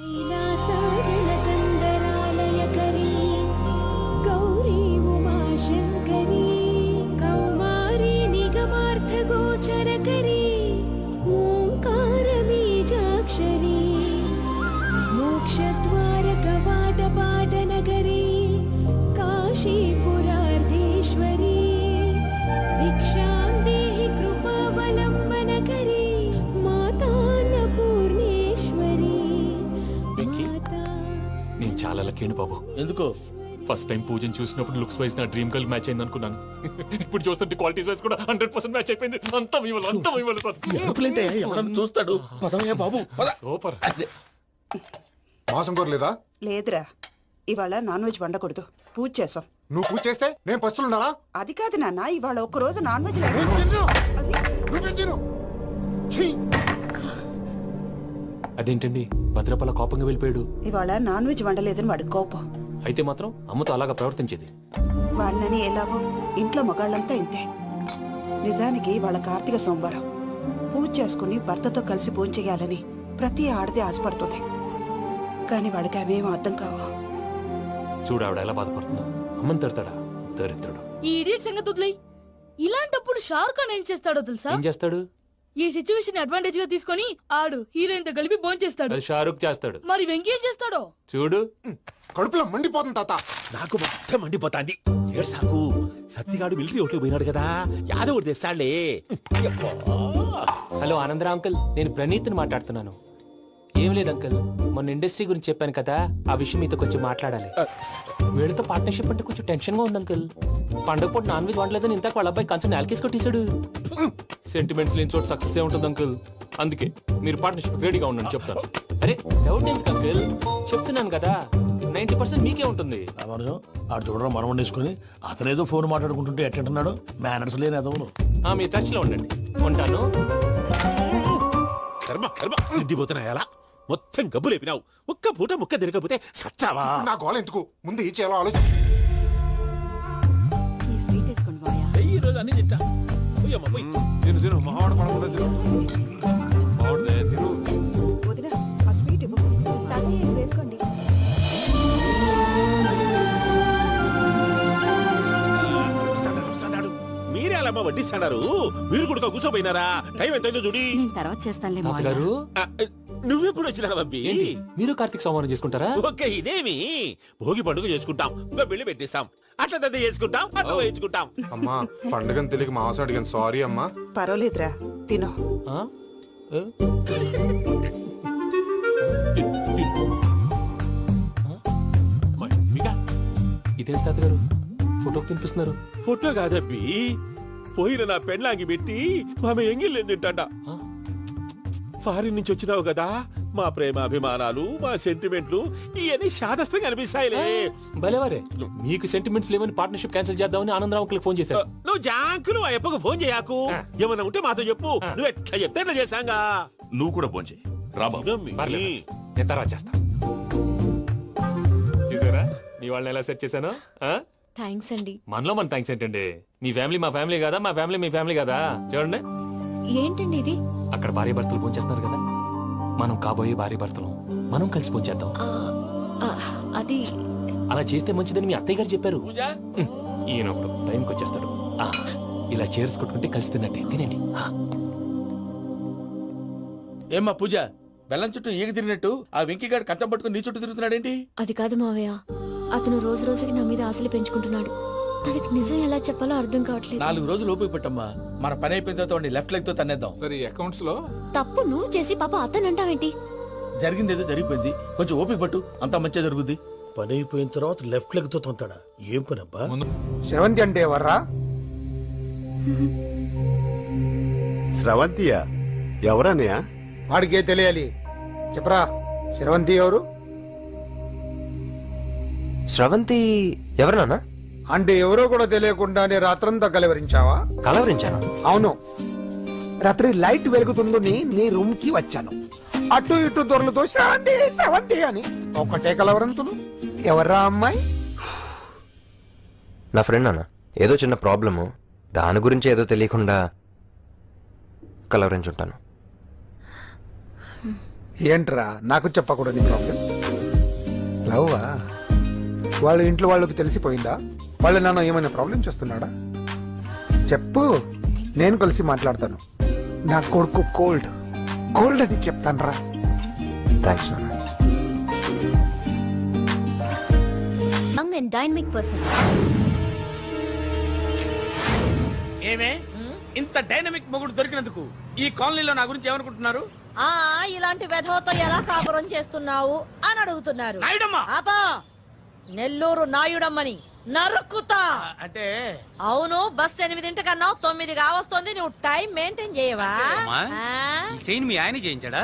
గౌరీ ఉమాశంకరీ కౌమారీ నిగమార్థగోచరకరీ ఓంకారబీజాక్షరీ మోక్షద్వార కవాటపాటనగరీ కాశీపురార్ధేశ్వరీ భిక్షాం దేహి కృపావలంబనకరీ మాతాన్నపూర్ణేశ్వరీ. నేను చాలా లక్కీని బాబు. ఎందుకో ఫస్ట్ టైం పూజను చూసినప్పుడు లుక్స్ వైజ్ నా డ్రీమ్ గర్ల్ మ్యాచ్ అయింది అనుకున్నాను. ఇప్పుడు చూస్తుంటే క్వాలిటీస్ వైజ్ కూడా 100% మ్యాచ్ అయిపోయింది. అంతా మీ వల్ల సార్. ఎవడన్నా చూస్తాడు. పదవయ్యా బాబు పద. సూపర్. మాసం కోరలేదా? లేదురా, ఇవాళ నాన్ వెజ్ వండకూడదు. పూజ చేసాం. నువ్వు పూజ చేస్తే నేను పస్తులున్నారా? అది కాదు నాన్న, ఇవాళ ఒక్క రోజు నాన్ వెజ్ అదేంటండి భద్రపల కోపంగా వెళ్ళిపోయాడు? ఇవాళ నాన్ వెజ్ వండలేదని వాడి కోపం. అయితే మాత్రం అమ్మతో అలాగా ప్రవర్తించేది. వాడినని ఎలాగో ఇంట్లో మగాళ్ళంతా ఇంతే. నిజానికి వాళ్ళ కార్తీక సోమవారం పూజ చేసుకుని భర్తతో కలిసి పూజ చేయాలని ప్రతి ఆడది ఆశపడుతుంది. కానీ వాళ్ళకి అవేం అర్థం కావు. చూడు ఆవిడ ఎలా బాధపడుతుందో. అమ్మని తిడతాడా దరిద్రుడు. ఈ ఇడియట్ సంగతి వదిలేయ్. ఇలాంటప్పుడు షారుఖ్ ఖాన్ ఏం చేస్తాడో తెలుసా? ఏం చేస్తాడు? ఈ సిచ్యువేషన్ అడ్వాంటేజ్ గా తీసుకొని ఆడు హీరోయిన్ తో కలిపి బోన్ చేస్తాడు. అది షారుఖ్ చేస్తాడు. మరి వెంకీ ఏం చేస్తాడో చూడు. కడుపులో మండిపోతుంది తాత. నాకు మొత్తం మండిపోతాంది. ఏడ్సాకు, సత్తిగాడు మిలిటరీ ఓట్లు పోయినాడు కదా, యాదవ్ తెస్తాడులే. హలో ఆనందరా అంకుల్, నేను ప్రణీత్ని మాట్లాడుతున్నాను. ఏం లేదు అంకుల్, మొన్న ఇండస్ట్రీ గురించి చెప్పాను కదా, ఆ విషయం మీతో కొంచెం మాట్లాడాలి. వీళ్ళతో పార్ట్నర్షిప్ అంటే కొంచెం టెన్షన్ గా ఉంది అంకుల్. పండగ పూట నాన్ వెజ్ వండలేదని ఇంతకు వాళ్ళ అబ్బాయి కంచెం నాలుకేసి కొట్టేశాడు. సెంటిమెంట్స్ లేని చోట సక్సెస్ ఏ ఉంటుంది అంకుల్. అందుకే మీరు పార్ట్నర్షిప్ రెడీగా ఉండండి చెప్తాను. అరే డౌట్ ఎందుకు అంకుల్, చెప్తున్నాను కదా 90% మీకే ఉంటుంది. ఆడు చూడడం మనం వండేసుకుని అతనేదో ఫోన్ మాట్లాడుకుంటుంటే ఎట్టంటున్నాడు. మేనర్స్ లేని అదవును. మీ టచ్ లో ఉండండి. ఉంటాను. కర్మ కర్మ తిండిపోతున్నా ఎలా మొత్తం గబ్బు లేపినావు. ఒక్క పూట ముక్క తిరగకపోతే సచ్చావా? నా గోల ఎందుకు, ముందు ఏం చేయాలో ఆలోచన. ఈ స్వీట్ వేసుకోండి బాయా. ఈ రోజు అన్ని తింటా. పోయమ్మ పోయి. తిను తిను, మావాడు పడకుండా తిను. మావాడినే తిను. వదినా, ఆ స్వీట్ ఇవ్వు. వేసుకోండి. వస్తాడు. మీరే అలా వడ్డిస్తాడారు. మీరు కూడా కూర్చోపోయినారా? టైం ఎంతైందో చూడి. నేను తర్వాత చేస్తానులే తాతగారు, నువ్వెప్పుడు వచ్చినా బంబి? ఏంటి మీరు కార్తీక్ సంహారం చేసుకుంటారా? ఓకే, ఇదేమి భోగి పండుగ చేసుకుంటాం, ఇంకా బిల్లు పెట్టిస్తాం, అట్లా దద్ద చేసుకుంటాం, అట్లా వేయించుకుంటాం. అమ్మా పండుగని తెలియక మాసం అడిగాను, సారీ అమ్మా. పర్వాలేదురా, తినో. ఆ? ఏ? ఇదేంటి తాతగారు ఫోటోకి తినిపిస్తున్నారు? ఫోటో కాదబ్బి, పోయిన నా పెళ్ళాంగి పెట్టి ఆమె ఎంగిల్లేం తింటాడ. ఫారిన్ నుంచి వచ్చినావు కదా, మా ప్రేమ అభిమానాలు, మా సెంటిమెంట్లు ఇవన్నీ శాదస్తంగా అనిపిస్తాయిలే. భలేవారే, మీకు సెంటిమెంట్స్ లేవని పార్ట్నర్షిప్ క్యాన్సిల్ చేద్దామని ఆనందరావు అంకుల్ ఫోన్ చేశారు. నువ్వు జాంకులు ఆ అప్పకు ఫోన్ చేయకు. ఏమన్నా ఉంటే మాతో చెప్పు. నువ్వు ఎట్లా చెప్తే ఎట్లా చేశాంగా. నువ్వు కూడా ఫోన్ చేయి. రాబా పర్లేదు, నేను తర్వాత చేస్తా. చూసారా మీ వాళ్ళని ఎలా సెట్ చేశాను? థ్యాంక్స్ అండి. మనలో మన థ్యాంక్స్ ఏంటండి? మీ ఫ్యామిలీ మా ఫ్యామిలీ కదా, మా ఫ్యామిలీ మీ ఫ్యామిలీ కదా. చూడండి, ఏంటండి ఇది? అక్కడ భార్య భర్తలు ఫోన్ చేస్తున్నారు కదా, మనం కాబోయే భార్య భర్తలు మనం కలిసి ఫోన్ చేద్దాం. అది అలా చేస్తే మంచిదని మీ అత్తయ్య గారు చెప్పారు. ఈయన ఒకడు టైంకి వచ్చేస్తాడు. ఇలా చేర్స్ కొట్టుకుంటే కలిసి తిన్నట్టే. తినండి. ఏమ్మా పూజ, బెల్లం చుట్టూ ఈగ తిరిగినట్టు ఆ వెంకీగాడు కట్టం పట్టుకుని నీ చుట్టూ తిరుగుతున్నాడేంటి? అది కాదు మావయ్య, అతను రోజు రోజుకి నా మీద ఆశలు పెంచుకుంటున్నాడు. తనకి నిజం ఎలా చెప్పాలో అర్థం కావట్లేదు. 4 రోజులు ఓపిక పట్టమ్మా, మన పని అయిపోయిన తర్వాత లెఫ్ట్ లెగ్ తో తన్నేద్దాం. సరే అకౌంట్స్ లో తప్పు నువ్వు చేసి పాప అతను అంటావేంటి? జరిగింది ఏదో జరిగిపోయింది, కొంచెం ఓపిక పట్టు, అంతా మంచిగా జరుగుద్ది. పని అయిపోయిన తర్వాత లెఫ్ట్ లెగ్ తో తొంతాడా? ఏం పని అబ్బా? శ్రవంతి అంటే ఎవర్రా? స్రవంతియా? ఎవరన్నయ్యా? వాడికే తెలియాలి, చెప్పరా. శ్రవంతి ఎవరు? స్రవంతి ఎవరు నాన్న? అంటే ఎవరో కూడా తెలియకుండానే రాత్రంతా కలవరించావా? కలవరించాను. అవును, రాత్రి లైట్ వెలుగుతుందని నీ రూమ్ కి వచ్చాను. అటు ఇటు దొరలతో శ్రవంతి శ్రవంతి అని ఒకటే కలవరంతులు. ఎవర్రా అమ్మాయి? నా ఫ్రెండ్ అన్న ఏదో చిన్న ప్రాబ్లము, దాని గురించి ఏదో తెలియకుండా కలవరించుంటాను. ఏంట్రా నాకు చెప్పకూడదు నీ ప్రాబ్లం? లవ్వా? వాళ్ళ ఇంట్లో వాళ్ళకి తెలిసిపోయిందా? వాళ్ళ నాన్న ఏమైనా ప్రాబ్లం చేస్తున్నాడా? చెప్పు, నేను కలిసి మాట్లాడతాను. నా కొడుకు కోల్డ్ కోల్డ్ అని చెప్తాను రా. థ్యాంక్స్ నాన్న. Young and dynamic person. ఏమే ఇంత డైనమిక్ మొగుడు దొరికినందుకు ఈ కాలనీలో నా గురించి ఏమనుకుంటున్నారు? ఆ ఇలాంటి వెధవతో ఎలా కాపురం చేస్తున్నావు అని అడుగుతున్నారు. నాయుడమ్మ! ఆపా! నెల్లూరు నాయుడమ్మని నరుక్కుతా. అంటే అవును, బస్ 8:00 9 కావస్తుంది. నువ్వు టైం మెయింటైన్ చేయవా? చైన్ మీ ఆయన చేయించాడా?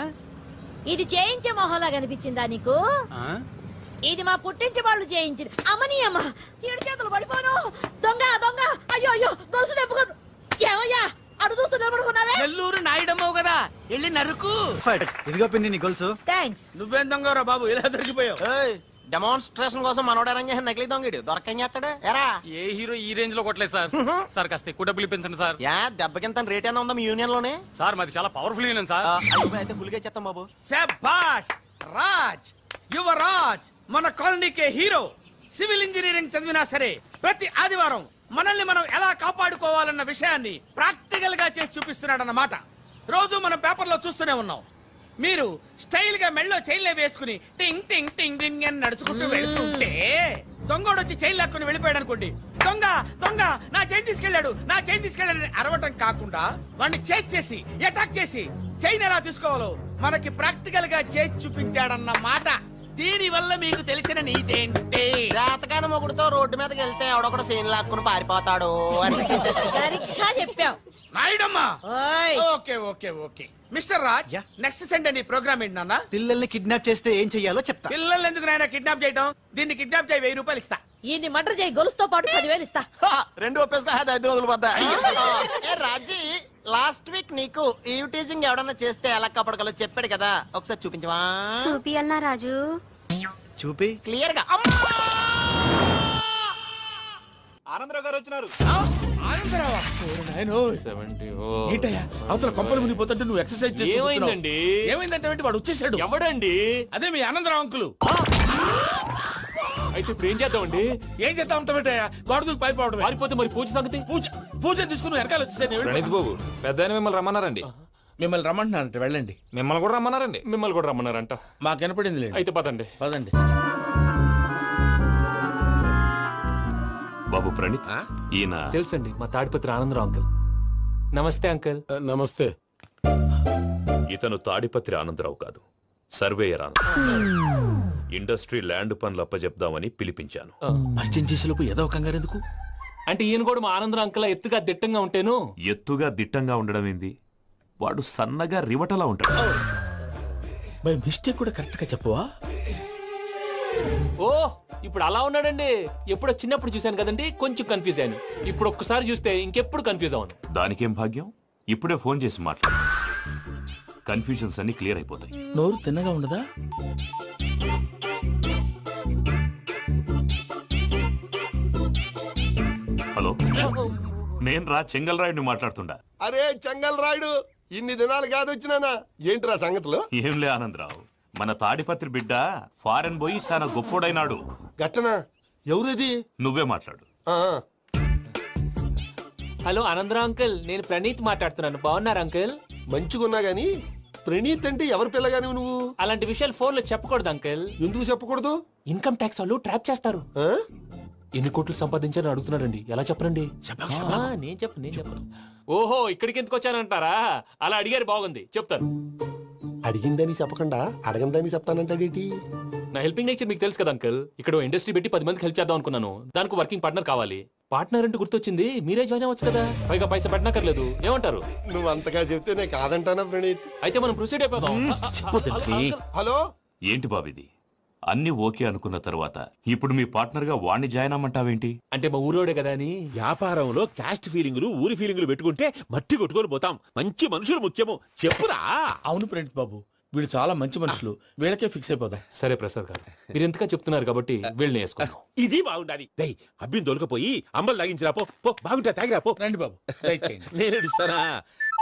ఇది చేయించే మొహంలా కనిపించిందా నీకు? ఇది మా పుట్టింటి వాళ్ళు చేయించింది. అమ్మని అమ్మ, ఏడు చేతులు పడిపోను. దొంగ దొంగ, అయ్యో అయ్యో, గొలుసు తెప్పుకోను. ఏమయ్యా అడు చూస్తూ నిలబడుకున్నావే? నెల్లూరు నాయుడమ్మవు కదా, వెళ్ళి నరుకు. ఇదిగో పిన్ని నీ గొలుసు. థ్యాంక్స్. నువ్వేం దొంగరా బాబు, ఇలా దొరికిపోయావు? డెమాన్స్ట్రేషన్ కోసం మనోడు అరేంజ్ చేసిన నకిలీ దొంగడు దొరకం చేస్తాడు ఎరా? ఏ హీరో ఈ రేంజ్ లో కొట్టలేదు సార్. సార్ కాస్త ఎక్కువ డబ్బులు ఇప్పించండి సార్. యా దెబ్బకింత రేట్ అయినా ఉందా మీ యూనియన్ లోనే? సార్ మాది చాలా పవర్ఫుల్ యూనియన్ సార్. అయితే ఫుల్గా చేస్తాం బాబు. శభాష్ రాజ్, యువరాజ్, మన కాలనీకే హీరో. సివిల్ ఇంజనీరింగ్ చదివినా సరే ప్రతి ఆదివారం మనల్ని మనం ఎలా కాపాడుకోవాలన్న విషయాన్ని ప్రాక్టికల్ గా చేసి చూపిస్తున్నాడన్నమాట. రోజు మనం పేపర్లో చూస్తూనే ఉన్నాం. మీరు స్టైల్ గా మెళ్ళో చైన్లే వేసుకుని టింగ్ టింగ్ టింగ్ టింగ్ అని నడుచుకుంటూ వెళ్తుంటే దొంగోడు వచ్చి చైన్ లాక్కుని వెళ్ళిపోయాడు అనుకోండి. దొంగ దొంగ, నా చైన్ తీసుకెళ్ళాడు, నా చైన్ తీసుకెళ్ళాడని అరవటం కాకుండా వాడిని చేజ్ చేసి అటాక్ చేసి చైన్ ఎలా తీసుకోవాలో మనకి ప్రాక్టికల్ గా చేసి చూపించాడన్న మాట. దీని వల్ల మీకు తెలిసిన నీతేంటి? జాతకాన మొగుడుతో రోడ్డు మీదకి వెళ్తే ఎవడొకడు సీన్ లాక్కుని పారిపోతాడు అని. సరిగ్గా చెప్పావు నాయుడమ్మా. ఓయ్. Okay okay okay mister Raj, next Sunday నీ ప్రోగ్రామ్ ఏంటి నాన్న? పిల్లల్ని కిడ్నాప్ చేస్తే ఏం చెయ్యాలో చెప్తా. పిల్లల్ని ఎందుకు నాయన కిడ్నాప్ చేయటం? దీన్ని కిడ్నాప్ చేయి, 1000 రూపాయలు ఇస్తా. ఈయన్ని మర్డర్ చేయి, గొలుసుతో పాటు 10,000 ఇస్తా. రెండు ఒప్పేసుకో, 5 రోజులు పడ్డా. ఏ రాజీ, లాస్ట్ వీక్ నీకు ఈవ్ టీజింగ్ ఎవడన్నా చేస్తే ఎలా కాపాడగలో చెప్పాడు కదా, ఒకసారి చూపించవా? చూపియల్నా రాజు? చూపి క్లియర్ గా. ఆనందరావు గారు వచ్చినారు. ఆనందరావా? ఏంటయ్యా అవతల కొంపలు మునిగిపోతుంటే నువ్వు ఎక్సర్సైజ్ చేస్తూ ఏమైందండి? ఏమైందంటే వాడు వచ్చేసాడు. ఎవడండి? అదే మీ ఆనందరావు అంకులు. అయితే ఇప్పుడు ఏం చేద్దామండి? ఏం చేస్తా ఉంటావేటయ్యా, గొడవకు పైపోవడమే. పారిపోతే మరి పూజ సంగతి? పూజ తీసుకుని వెనకాల వచ్చేసాను. బాబు పెద్ద మిమ్మల్ని రమ్మన్నారండి. మిమ్మల్ని రమ్మంటున్నారంట, వెళ్ళండి. మిమ్మల్ని కూడా రమ్మన్నారండి. మిమ్మల్ని కూడా రమ్మన్నారంట. మాకు వినపడింది లేదు. అయితే పదండి. పదండి. బాబు ప్రణీత్, ఈయన తెలుసండి, మా తాడిపత్రి ఆనందరావు అంకుల్. నమస్తే అంకుల్. నమస్తే. ఇతను తాడిపత్రి ఆనందరావు కాదు, సర్వేయర్ ఆనందరావు. ఇండస్ట్రీ ల్యాండ్ పనులు అప్పజెప్దామని పిలిపించాను. పరిచయం చేసేలోపు ఏదో కంగారు ఎందుకు? అంటే ఈయన కూడా మా ఆనందరావు అంకుల్ ఎత్తుగా దిట్టంగా ఉంటేను. ఎత్తుగా దిట్టంగా ఉండడం ఏంది, వాడు సన్నగా రివటలా ఉంటాడు. బై మిస్టేక్ కూడా కరెక్ట్ గా చెప్పవా? ఓ ఇప్పుడు అలా ఉన్నాడండి. ఎప్పుడో చిన్నప్పుడు చూశాను కదండి, కొంచెం కన్ఫ్యూజ్ అయ్యాను. ఇప్పుడు ఒక్కసారి చూస్తే ఇంకెప్పుడు కన్ఫ్యూజ్ అవ్వను. దానికేం భాగ్యం, ఇప్పుడే ఫోన్ చేసి మాట్లాడు. కన్ఫ్యూజన్స్ అన్ని క్లియర్ అయిపోతాయి. నోరు తిన్నగా ఉండదా? హలో, నేను రా చెంగల్ రాయుడిని మాట్లాడుతుండా. అరే చెంగల్ రాయుడు, ఇన్ని దినాలు కాదు వచ్చినానా? ఏంట్రా సంగతులు? ఏంలే ఆనందరావు, మన తాడిపత్రి బిడ్డ ఫారెన్ పోయి చాలా గొప్పోడైనాడు. గట్టనా? ఎవరిది? నువ్వే మాట్లాడు. హలో ఆనందరావు అంకుల్, నేను ప్రణీత్ మాట్లాడుతున్నాను. బాగున్నారు అంకుల్? మంచిగున్నా గాని ప్రణీత్ అంటే ఎవరి పిల్లగాని నువ్వు? అలాంటి విషయాలు ఫోన్ లో చెప్పకూడదు అంకుల్. ఎందుకు చెప్పకూడదు? ఇన్కమ్ ట్యాక్స్ వాళ్ళు ట్రాప్ చేస్తారు. ఎన్ని కోట్లు సంపాదించాలని అడుగుతున్నారండి. ఎలా చెప్పరండి? నేను చెప్పను. ఓహో, ఇక్కడికి ఎందుకు వచ్చానంటారా? అలా అడిగారు, బాగుంది, చెప్తాను. అడిగిందని చెప్పకుండా అడగందని చెప్తానంటాడేటి? నా హెల్పింగ్ నేచర్ మీకు తెలుసు కదా అంకుల్. ఇక్కడ ఇండస్ట్రీ పెట్టి 10 మందికి హెల్ప్ చేద్దాం అనుకున్నాను. దానికి వర్కింగ్ పార్ట్నర్ కావాలి. పార్ట్నర్ అంటే గుర్తొచ్చింది, మీరే జాయిన్ అవ్వచ్చు కదా, పైగా పైసా పెట్టనక్కర్లేదు. ఏమంటారు? నువ్వు అంతగా చెప్తే నేను కాదంటానా ప్రణీత్? అయితే మనం ప్రొసీడ్ అయిపోదాం. హలో, ఏంటి బాబిది? అన్ని ఓకే అనుకున్న తర్వాత ఇప్పుడు మీ పార్ట్నర్ గా వాణ్ణి జాయిన్ అమ్మంటావేంటి? అంటే మా ఊరోడే కదా అని. వ్యాపారంలో క్యాస్ట్ ఫీలింగులు ఊరి ఫీలింగులు పెట్టుకుంటే మట్టి కొట్టుకొని పోతాం. మంచి మనుషులు ముఖ్యము, చెప్పురా. అవును ప్రణీత్ బాబు, వీళ్ళు చాలా మంచి మనుషులు, వీళ్ళకే ఫిక్స్ అయిపోదాం. సరే ప్రసాద్ గారు, మీరు ఎంతగా చెప్తున్నారు కాబట్టి వీళ్ళని వేసుకున్నాం. ఇది బాగుండాలి. డై అబ్బిని దొలకపోయి అమ్మలు లాగించిరా పో పో, బాగుంటా తాగిరా పో. రండి బాబు, దయచేయండి. నేను ఇస్తానా,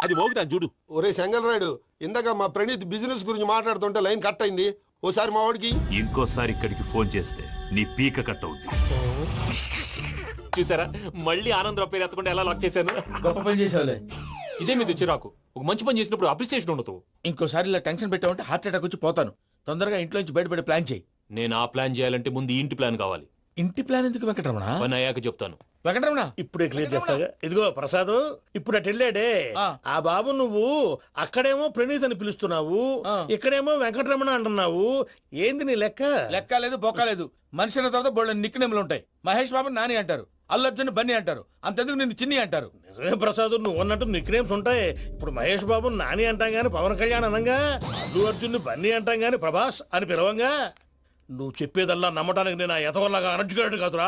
అది మోగుతాను చూడు. ఒరే సెంగల్ రాయుడు, ఇందాక మా ప్రణీత్ బిజినెస్ గురించి మాట్లాడుతుంటే లైన్ కట్ అయింది. ఓసారి మా వాడికి ఇంకోసారి ఇక్కడికి ఫోన్ చేస్తే నీ పీక కట్ అవుద్ది. చూసారా, మళ్ళీ ఆనందరావు పేరు ఎత్తకుండా ఎలా లాక్ చేశాను. గొప్ప పని చేసేవాళ్ళే. ఇదే మీద చిరాకు. ఒక మంచి పని చేసినప్పుడు అప్రిసియేషన్ ఉండదు. ఇంకోసారి ఇలా టెన్షన్ పెట్టామంటే హార్ట్ అటాక్ వచ్చి పోతాను. తొందరగా ఇంట్లో నుంచి బయటపడే ప్లాన్ చేయి. నేను ఆ ప్లాన్ చేయాలంటే ముందు ఇంటి ప్లాన్ కావాలి. ఇంటి ప్లాన్ ఎందుకు వెంకటరమణ? పని అయ్యాక చెప్తాను. వెంకటరమణ ఇప్పుడే క్లియర్ చేస్తాగా. ఇదిగో ప్రసాద్, ఇప్పుడు అటు వెళ్ళాడే ఆ బాబు, నువ్వు అక్కడేమో ప్రణీత్ అని పిలుస్తున్నావు, ఇక్కడేమో వెంకటరమణ అంటున్నావు. ఏంది నీ లెక్క? లెక్క లేదు, బొక్క లేదు. మనిషి అన్న తర్వాత బోళ్ళ నిక్నెములు ఉంటాయి. మహేష్ బాబు నాని అంటారు, అల్లు అర్జున్ బన్నీ అంటారు, అంతెందుకు నిన్ను చిన్ని అంటారు. నిజమే ప్రసాద్, నువ్వు అన్నట్టు నిక్నేమ్స్ ఉంటాయి. ఇప్పుడు మహేష్ బాబు నాని అంటాం గాని పవన్ కళ్యాణ్ అనంగా, అల్లు అర్జున్ బన్నీ అంటాం గాని ప్రభాస్ అని పిలవంగా. నువ్వు చెప్పేదల్లా నమ్మటానికి నేను ఆ ఎతవల్లాగా అనర్జుకేటెడ్ కాదురా.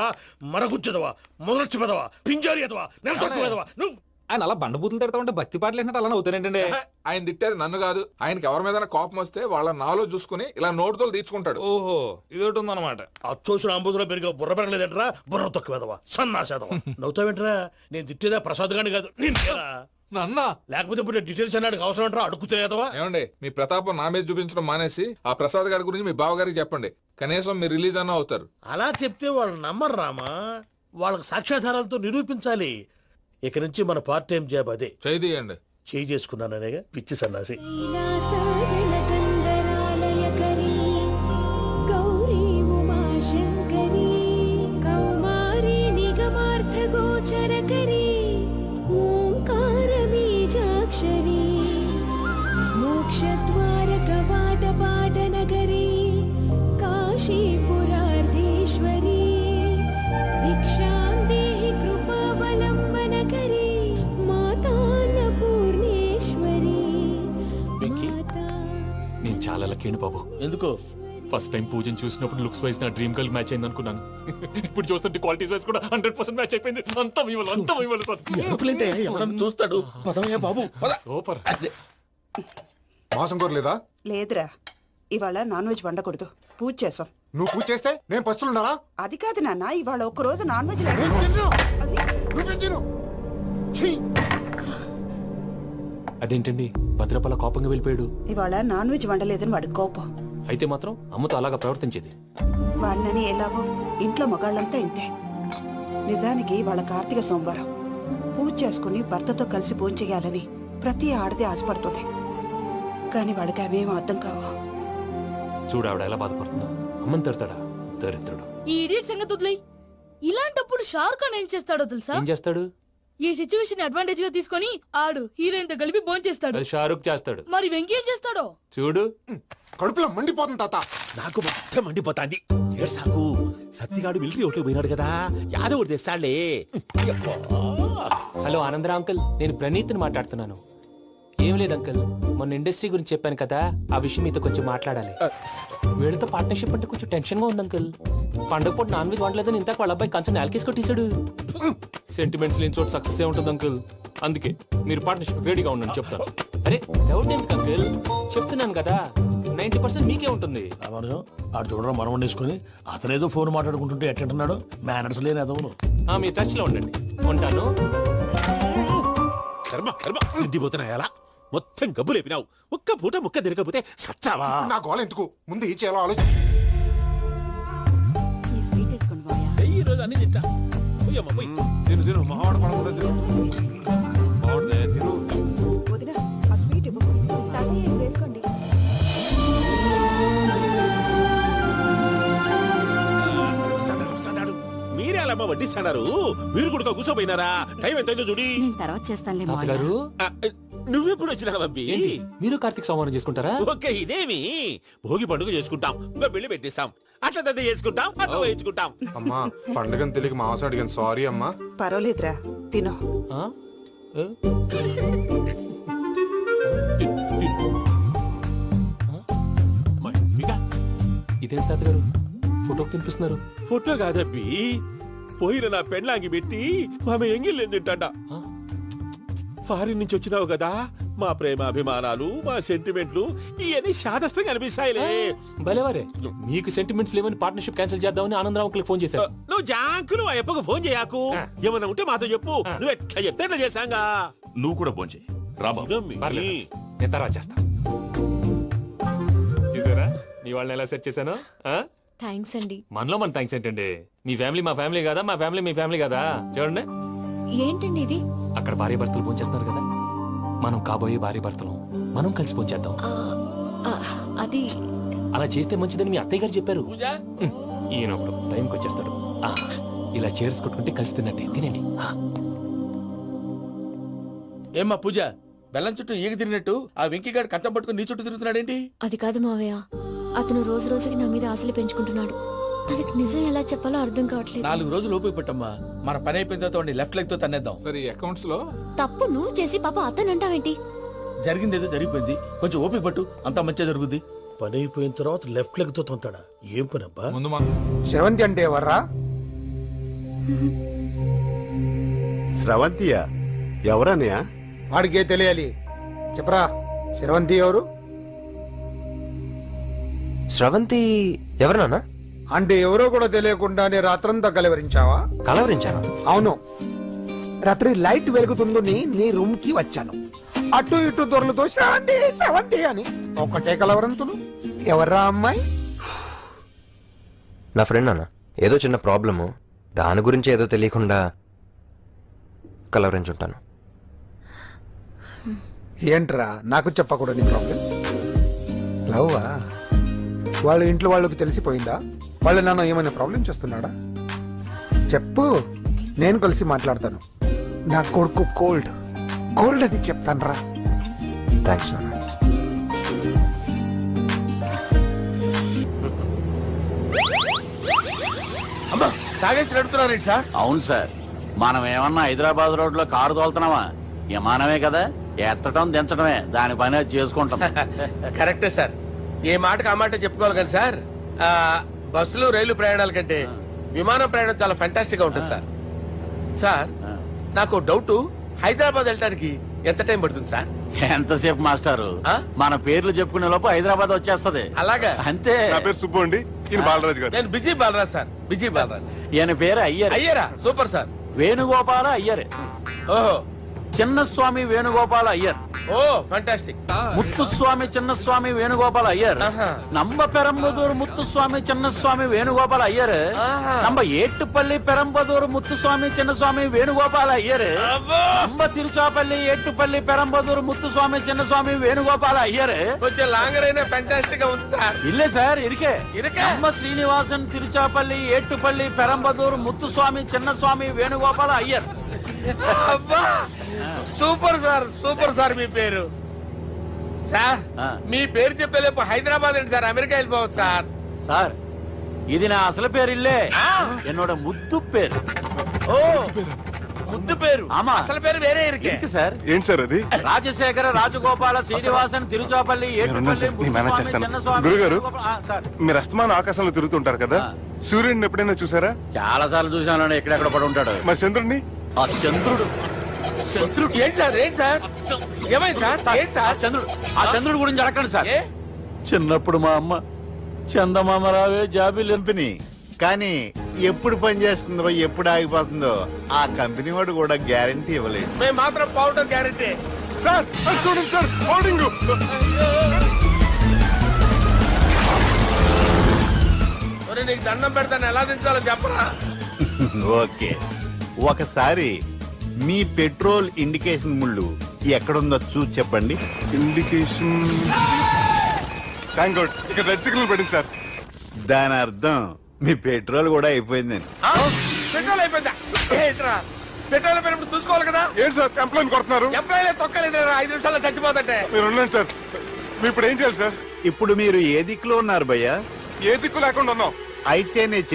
మరగుచ్చదవా, మొదలచ్చి పెదవా, పింజారి ఎదవా, నెలసొక్కు పెదవా నువ్వు. ఆయన అలా బండబూతులు తిడతా ఉంటే భక్తి పాటలు ఏంటంటే అలా అవుతానంటే. ఆయన తిట్టేది నన్ను కాదు, ఆయనకి ఎవరి మీద కోపం వస్తే వాళ్ళ నాలో చూసుకుని ఇలా నోటుతో తీర్చుకుంటాడు. ఓహో, ఇదొకటి ఉందన్నమాట. అచ్చోసిన అంబుధులో పెరిగే బుర్ర పెరగలేదంటరా, బుర్ర తొక్కువేదవా, సన్నాసేదవా. నవ్వుతావేంట్రా? నేను తిట్టేదా ప్రసాద్ గాని కాదు, నిన్నేరా. నన్నా? లేకపోతే ఇప్పుడు డీటెయిల్స్ అన్నాడు అవసరం అంటారా? అడుగుతాయేదవా. ఏమండి, మీ ప్రతాపం నా మీద చూపించడం మానేసి ఆ ప్రసాద్ గారి గురించి మీ బావగారికి చెప్పండి. కనీసం మీరు రిలీజ్ అన్న అవుతారు. అలా చెప్తే వాళ్ళు నమ్మరు రామా. వాళ్ళకి సాక్ష్యాధారాలతో నిరూపించాలి. ఇక నుంచి మన పార్ట్ టైం జాబ్ అదే. చేయండి. చేయి చేసుకున్నాననేగా పిచ్చి సన్నాసి. మోక్షద్వారకవాటపాటనగరీ కాశీపురార్ధేశ్వరీ భిక్షాం దేహి కృపావలంబనకరీ మాతాన్నపూర్ణేశ్వరీ. నేను చాలా లక్కీని బాబు. ఎందుకు? ఫస్ట్ టైం పూజను చూసినప్పుడు లుక్స్ వైజ్ నా డ్రీమ్ గర్ల్ మ్యాచ్ అయింది అనుకున్నాను. ఇప్పుడు చూస్తుంటే క్వాలిటీస్ వైజ్ కూడా 100% మ్యాచ్ అయిపోయింది. అంతా ఇవ్వాలి సార్. ఎవడన్నా చూస్తాడు. పదవయ్యా బాబు, పద. సూపర్. మాసం కోరలేదా? లేదురా, ఇవాళ నాన్ వెజ్ వండకూడదు, పూజ చేసాం. నువ్వు పూజ చేస్తే నేను పస్తులున్నారా? అది కాదు నాన్న, ఇవాళ ఒక్క రోజు నాన్ వెజ్ లేదు. అదేంటండి, భద్రపల కోపంగా వెళ్ళిపోయాడు. ఇవాళ నాన్ వెజ్ వండలేదని వాడి కోపం. అయితే మాత్రం అమ్మతో అలాగా ప్రవర్తించేది. వాడినని ఎలాగో ఇంట్లో మగాళ్ళంతా ఇంతే. నిజానికి వాళ్ళ కార్తీక సోమవారం పూజ చేసుకుని భర్తతో కలిసి పూజ చేయాలని ప్రతి ఆడది ఆశపడుతుంది. కానీ వాళ్ళకి అవేం అర్థం కావు. చూడు ఆవిడ ఎలా బాధపడుతుందో. అమ్మని తిడతాడా దరిద్రుడు. ఈ ఇడియట్ సంగతి వదిలేయ్. ఇలాంటప్పుడు షారుఖ్ ఖాన్ ఏం చేస్తాడో తెలుసా? ఏం చేస్తాడు? ఈ సిచ్యువేషన్ అడ్వాంటేజ్ గా తీసుకొని ఆడు హీరోయిన్ తో కలిపి బోన్ చేస్తాడు. అది షారుఖ్ చేస్తాడు. మరి వెంకీ ఏం చేస్తాడో చూడు. కడుపులో మండిపోతుంది తాత. నాకు మొత్తం మండిపోతాంది. ఏడ్సాకు, సత్తిగాడు మిలిటరీ ఓట్లు పోయినాడు కదా, యాదో ఒకటి తెస్తాడులే. హలో ఆనందరా అంకుల్, నేను ప్రణీత్ని మాట్లాడుతున్నాను. ఏం లేదు అంకుల్, మొన్న ఇండస్ట్రీ గురించి చెప్పాను కదా, ఆ విషయం మీతో కొంచెం మాట్లాడాలి. వీళ్ళతో పార్ట్నర్షిప్ అంటే కొంచెం టెన్షన్ గా ఉంది అంకుల్. పండుగ పూట నాన్ వెజ్ వండలేదని ఇంతకు వాళ్ళ అబ్బాయి కంచెం నేలకేసి కొట్టేశాడు. సెంటిమెంట్స్ లేని చోట సక్సెస్ ఏ ఉంటుంది అంకుల్. అందుకే మీరు పార్ట్నర్షిప్ రెడీగా ఉండండి చెప్తాను. అరే డౌట్ ఎందుకు అంకుల్, చెప్తున్నాను కదా, 90% మీకే ఉంటుంది. ఆడు చూడడం మనం వండేసుకుని అతనేదో ఫోన్ మాట్లాడుకుంటుంటే ఎట్టంటున్నాడు. మేనర్స్ లేని అదవును. మీ టచ్ లో ఉండండి. ఉంటాను. కర్మ కర్మ, తిండిపోతున్నా ఎలా మొత్తం గబ్బు లేపినావు. ఒక్క పూట ముక్క తిరగకపోతే సచ్చావా? నా గోల ఎందుకు, ముందు ఏం చేయాలో ఆలోచించు. ఈ రోజు అన్ని తింటా. పోయమ్మ, పోయ్. తిను తిను, మావాడు పడకుండా తిను. మావాడు తిను. వదినా, ఆ స్వీట్ ఇవ్వు. వేసుకోండి. మీరే అలా వడ్డిస్తున్నారు. మీరు కూడా కూర్చోపోయినారా? టైం ఎంతైందో చూడి. నేను తర్వాత చేస్తానులే తాతగారు. నువ్వెప్పుడు వచ్చినా బంబి? మీరు కార్తీక సంహారం చేసుకుంటారా? ఓకే, ఇదేమి భోగి పండుగ చేసుకుంటాం, ఇంకా పెళ్లి పెట్టిస్తాం, అట్లా దద్ద చేసుకుంటాం, అట్లా వేయించుకుంటాం. అమ్మా, పండుగని తెలియక మాంసం అడిగాను, సారీ అమ్మా. పర్వాలేదురా, తినో. ఇదేంటి తాతగారు, ఫోటోకి తినిపిస్తున్నారు? ఫోటో కాదబ్బి, పోయిన నా పెళ్ళాంగి పెట్టి ఆమె ఎంగిల్లేం తింటాడ. ఫారిన్ నుంచి వచ్చినావు కదా, మా ప్రేమ అభిమానాలు మా సెంటిమెంట్లు ఇవన్నీ శాదస్తంగా అనిపిస్తాయిలే. భలేవారే, మీకు సెంటిమెంట్స్ లేవని పార్ట్నర్షిప్ క్యాన్సిల్ చేద్దామని ఆనందరావు అంకుల్ ఫోన్ చేశారు. నువ్వు జాంకులు అయ్యప్పకు ఫోన్ చేయకు. ఏమన్నా ఉంటే మాతో చెప్పు. నువ్వు ఎట్లా చెప్తే ఎట్లా చేశాంగా. నువ్వు కూడా భోంచే రాబా. పర్లేదు, నేను తర్వాత చేస్తా. చూసారా మీ వాళ్ళని ఎలా సెట్ చేశాను? థ్యాంక్స్ అండి. మనలో మన థ్యాంక్స్ ఏంటండి? మీ ఫ్యామిలీ మా ఫ్యామిలీ కదా, మా ఫ్యామిలీ మీ ఫ్యామిలీ కదా. చూడండి, ఏంటండి ఇది? అక్కడ భార్య భర్తలు ఫోన్ చేస్తున్నారు కదా, మనం కాబోయే భార్య భర్తలు మనం కలిసి ఫోన్ చేద్దాం. అది అలా చేస్తే మంచిదని మీ అత్తయ్య గారు చెప్పారు. ఈయన ఒకడు టైంకి వచ్చేస్తాడు. ఇలా చేర్స్ కొట్టుకుంటే కలిసి తిన్నట్టే. తినండి. ఏమ్మా పూజ, బెల్లం చుట్టూ ఈగ తిరిగినట్టు ఆ వెంకీగాడు కంటం పట్టుకుని నీ చుట్టూ తిరుగుతున్నాడేంటి? అది కాదు మావయ్య, అతను రోజు రోజుకి నా మీద ఆశలు పెంచుకుంటున్నాడు. తనకి నిజం ఎలా చెప్పాలో అర్థం కావట్లేదు. 4 రోజులు ఓపిక పట్టమ్మా, మన పని అయిపోయిన తర్వాత లెఫ్ట్ లెగ్ తో తన్నేద్దాం. సరే అకౌంట్స్ లో తప్పు నువ్వు చేసి పాప అతను అంటావేంటి? జరిగిందేదో జరిగిపోయింది, కొంచెం ఓపిక పట్టు, అంతా మంచిగా జరుగుద్ది. పని అయిపోయిన తర్వాత లెఫ్ట్ లెగ్ తో తొంతాడా? ఏం పని అబ్బా? ముందు మనం శ్రవంతి అంటే ఎవర్రా? స్రవంతియా? ఎవరన్నయ్యా? వాడికే తెలియాలి. చెప్పరా, శ్రవంతి ఎవరు? స్రవంతి ఎవరు నాన్న? అంటే ఎవరో కూడా తెలియకుండానే రాత్రంతా కలవరించావా? కలవరించాను. అవును, రాత్రి లైట్ వెలుగుతుందని నీ రూమ్ కి వచ్చాను. అటు ఇటు దొరలతో శ్రవంతి శ్రవంతి అని ఒకటే కలవరంతులు. ఎవర్రా అమ్మాయి? నా ఫ్రెండ్ నాన్న, ఏదో చిన్న ప్రాబ్లము, దాని గురించి ఏదో తెలియకుండా కలవరించుంటాను. ఏంట్రా నాకు చెప్పకూడదు నీ ప్రాబ్లం? లవ్వా? వాళ్ళ ఇంట్లో వాళ్ళకి తెలిసిపోయిందా? వాళ్ళ నాన్న ఏమైనా ప్రాబ్లం చేస్తున్నాడా? చెప్పు, నేను కలిసి మాట్లాడతాను. నా కొడుకు కోల్డ్ కోల్డ్ అని చెప్తాను రా. థ్యాంక్స్ నాన్న. అమ్మా, తాగేసి నడుపుతున్నారేంటి సార్? అవును సార్, మనం ఏమన్నా హైదరాబాద్ రోడ్ లో కారు తోలుతున్నావా? విమానమే కదా, ఎత్తడం దించడమే దాని పని అది చేసుకుంటాం. కరెక్టే సార్, ఏ మాటకు ఆ మాట చెప్పుకోవాలి కానీ సార్, బస్సులు రైలు ప్రయాణాల కంటే విమానం ప్రయాణం చాలా ఫెంటాస్టిక్ గా ఉంటుంది సార్. సార్, నాకు డౌట్, హైదరాబాద్ వెళ్ళడానికి ఎంత టైం పడుతుంది సార్? ఎంతసేపు మాస్టారు, మన పేర్లు చెప్పుకునే లోపు హైదరాబాద్ వచ్చేస్తది. అలాగా? అంతే. నా పేరు సుబ్బు అండి, ఈయన బాలరాజు గారు. నేను busy Balaraj sir, busy Balaraj. ఈయన పేరు అయ్యర్. అయ్యరా? Super sir. వేణుగోపాల అయ్యర్. ఓహో, చిన్నస్వామి వేణుగోపాల అయ్యర్. Oh fantastic. ముత్తుస్వామి చిన్నస్వామి వేణుగోపాల అయ్యర్. நம்ம பெரம்பதூர் முத்துசுவாமி சின்னசுவாமி வேணுகோபால ஐயர். நம்ம ஏட்டுப்பள்ளி பெரம்பதூர் முத்துசுவாமி சின்னசுவாமி வேணுகோபால ஐயர். நம்ம திருச்சாப்பள்ளி ஏட்டுப்பள்ளி பெரம்பதூர் முத்துசுவாமி சின்னசுவாமி வேணுகோபால ஐயர். కొంచెం లాంగర్ అయినా ఫెంటాస్టిక్ గా ఉంది సార్. இல்ல சார், இருக்கே. நம்ம ஸ்ரீனிவாசன் திருச்சாப்பள்ளி ஏட்டுப்பள்ளி பெரம்பதூர் முத்துசுவாமி சின்னசுவாமி வேணுகோபால ஐயர். అబ్బా, సూపర్ సార్, సూపర్ సార్. మీ పేరు సార్, మీ పేరు చెప్పేలేపు హైదరాబాద్ ఏంటి సార్, అమెరికా వెళ్ళిపోవచ్చు సార్. சார், ఇది నా అసలు పేరు ఇల్లే, என்னோட ముద్దు పేరు. ఓ, ముద్దు పేరు. ఆమా, అసలు పేరు వేరే ఇருக்கு సార్. ఏంటి సార్ అది? రాజశేఖర రాజగోపాల శ్రీనివాసన్ తిరుచాపల్లి గురుగారు, మీరు అస్తమానం ఆకాశంలో తిరుగుతుంటారు కదా, సూర్యుడిని ఎప్పుడైనా చూసారా? చాలా సార్లు చూసాను, ఎక్కడెక్కడ పడి ఉంటాడు. మరి చంద్రుడిని? ఆ చంద్రుడు. చంద్రుడు ఏంటి సార్? ఏంటి సార్? ఏమైంది సార్? ఏంటి సార్? చంద్రుడు, ఆ చంద్రుడు గురించి అడగండి సార్. చిన్నప్పుడు మా అమ్మ చందమామ రావే జాబిల్ కంపెనీ, కానీ ఎప్పుడు పనిచేస్తుందో ఎప్పుడు ఆగిపోతుందో ఆ కంపెనీ వాడు కూడా గ్యారంటీ ఇవ్వలేదు. మేము మాత్రం పౌడర్ గ్యారంటీ సార్. చూడండి సార్, పౌడింగ్. నీకు దండం పెడతాను, ఎలా దించాలో చెప్పరా? ఓకే, ఒకసారి మీ పెట్రోల్ ఇండికేషన్ ముళ్ళు ఎక్కడుందో చూసి చెప్పండి. ఇండికేషన్. థ్యాంక్ గాడ్, ఇక్కడ రెడ్ సిగ్నల్ పడింది సార్. దాని అర్థం మీ పెట్రోల్ కూడా అయిపోయిందని. పెట్రోల్ అయిపోయిందా? ఏంట్రా, పెట్రోల్ అయిపోయినప్పుడు చూసుకోవాలి కదా. ఏంటి సార్ కంప్లైంట్ కొడుతున్నారు? ఎంప్లాయీ తొక్కలేదు, 5 నిమిషాల్లో చచ్చిపోతుంటే. మీరు ఉండండి సార్, మీరు ఇప్పుడు ఏం చేయాలి సార్? ఇప్పుడు మీరు ఏ దిక్కులో ఉన్నారు భయ్యా? ఏ దిక్కు లేకుండా ఉన్నాం. అయితే నేను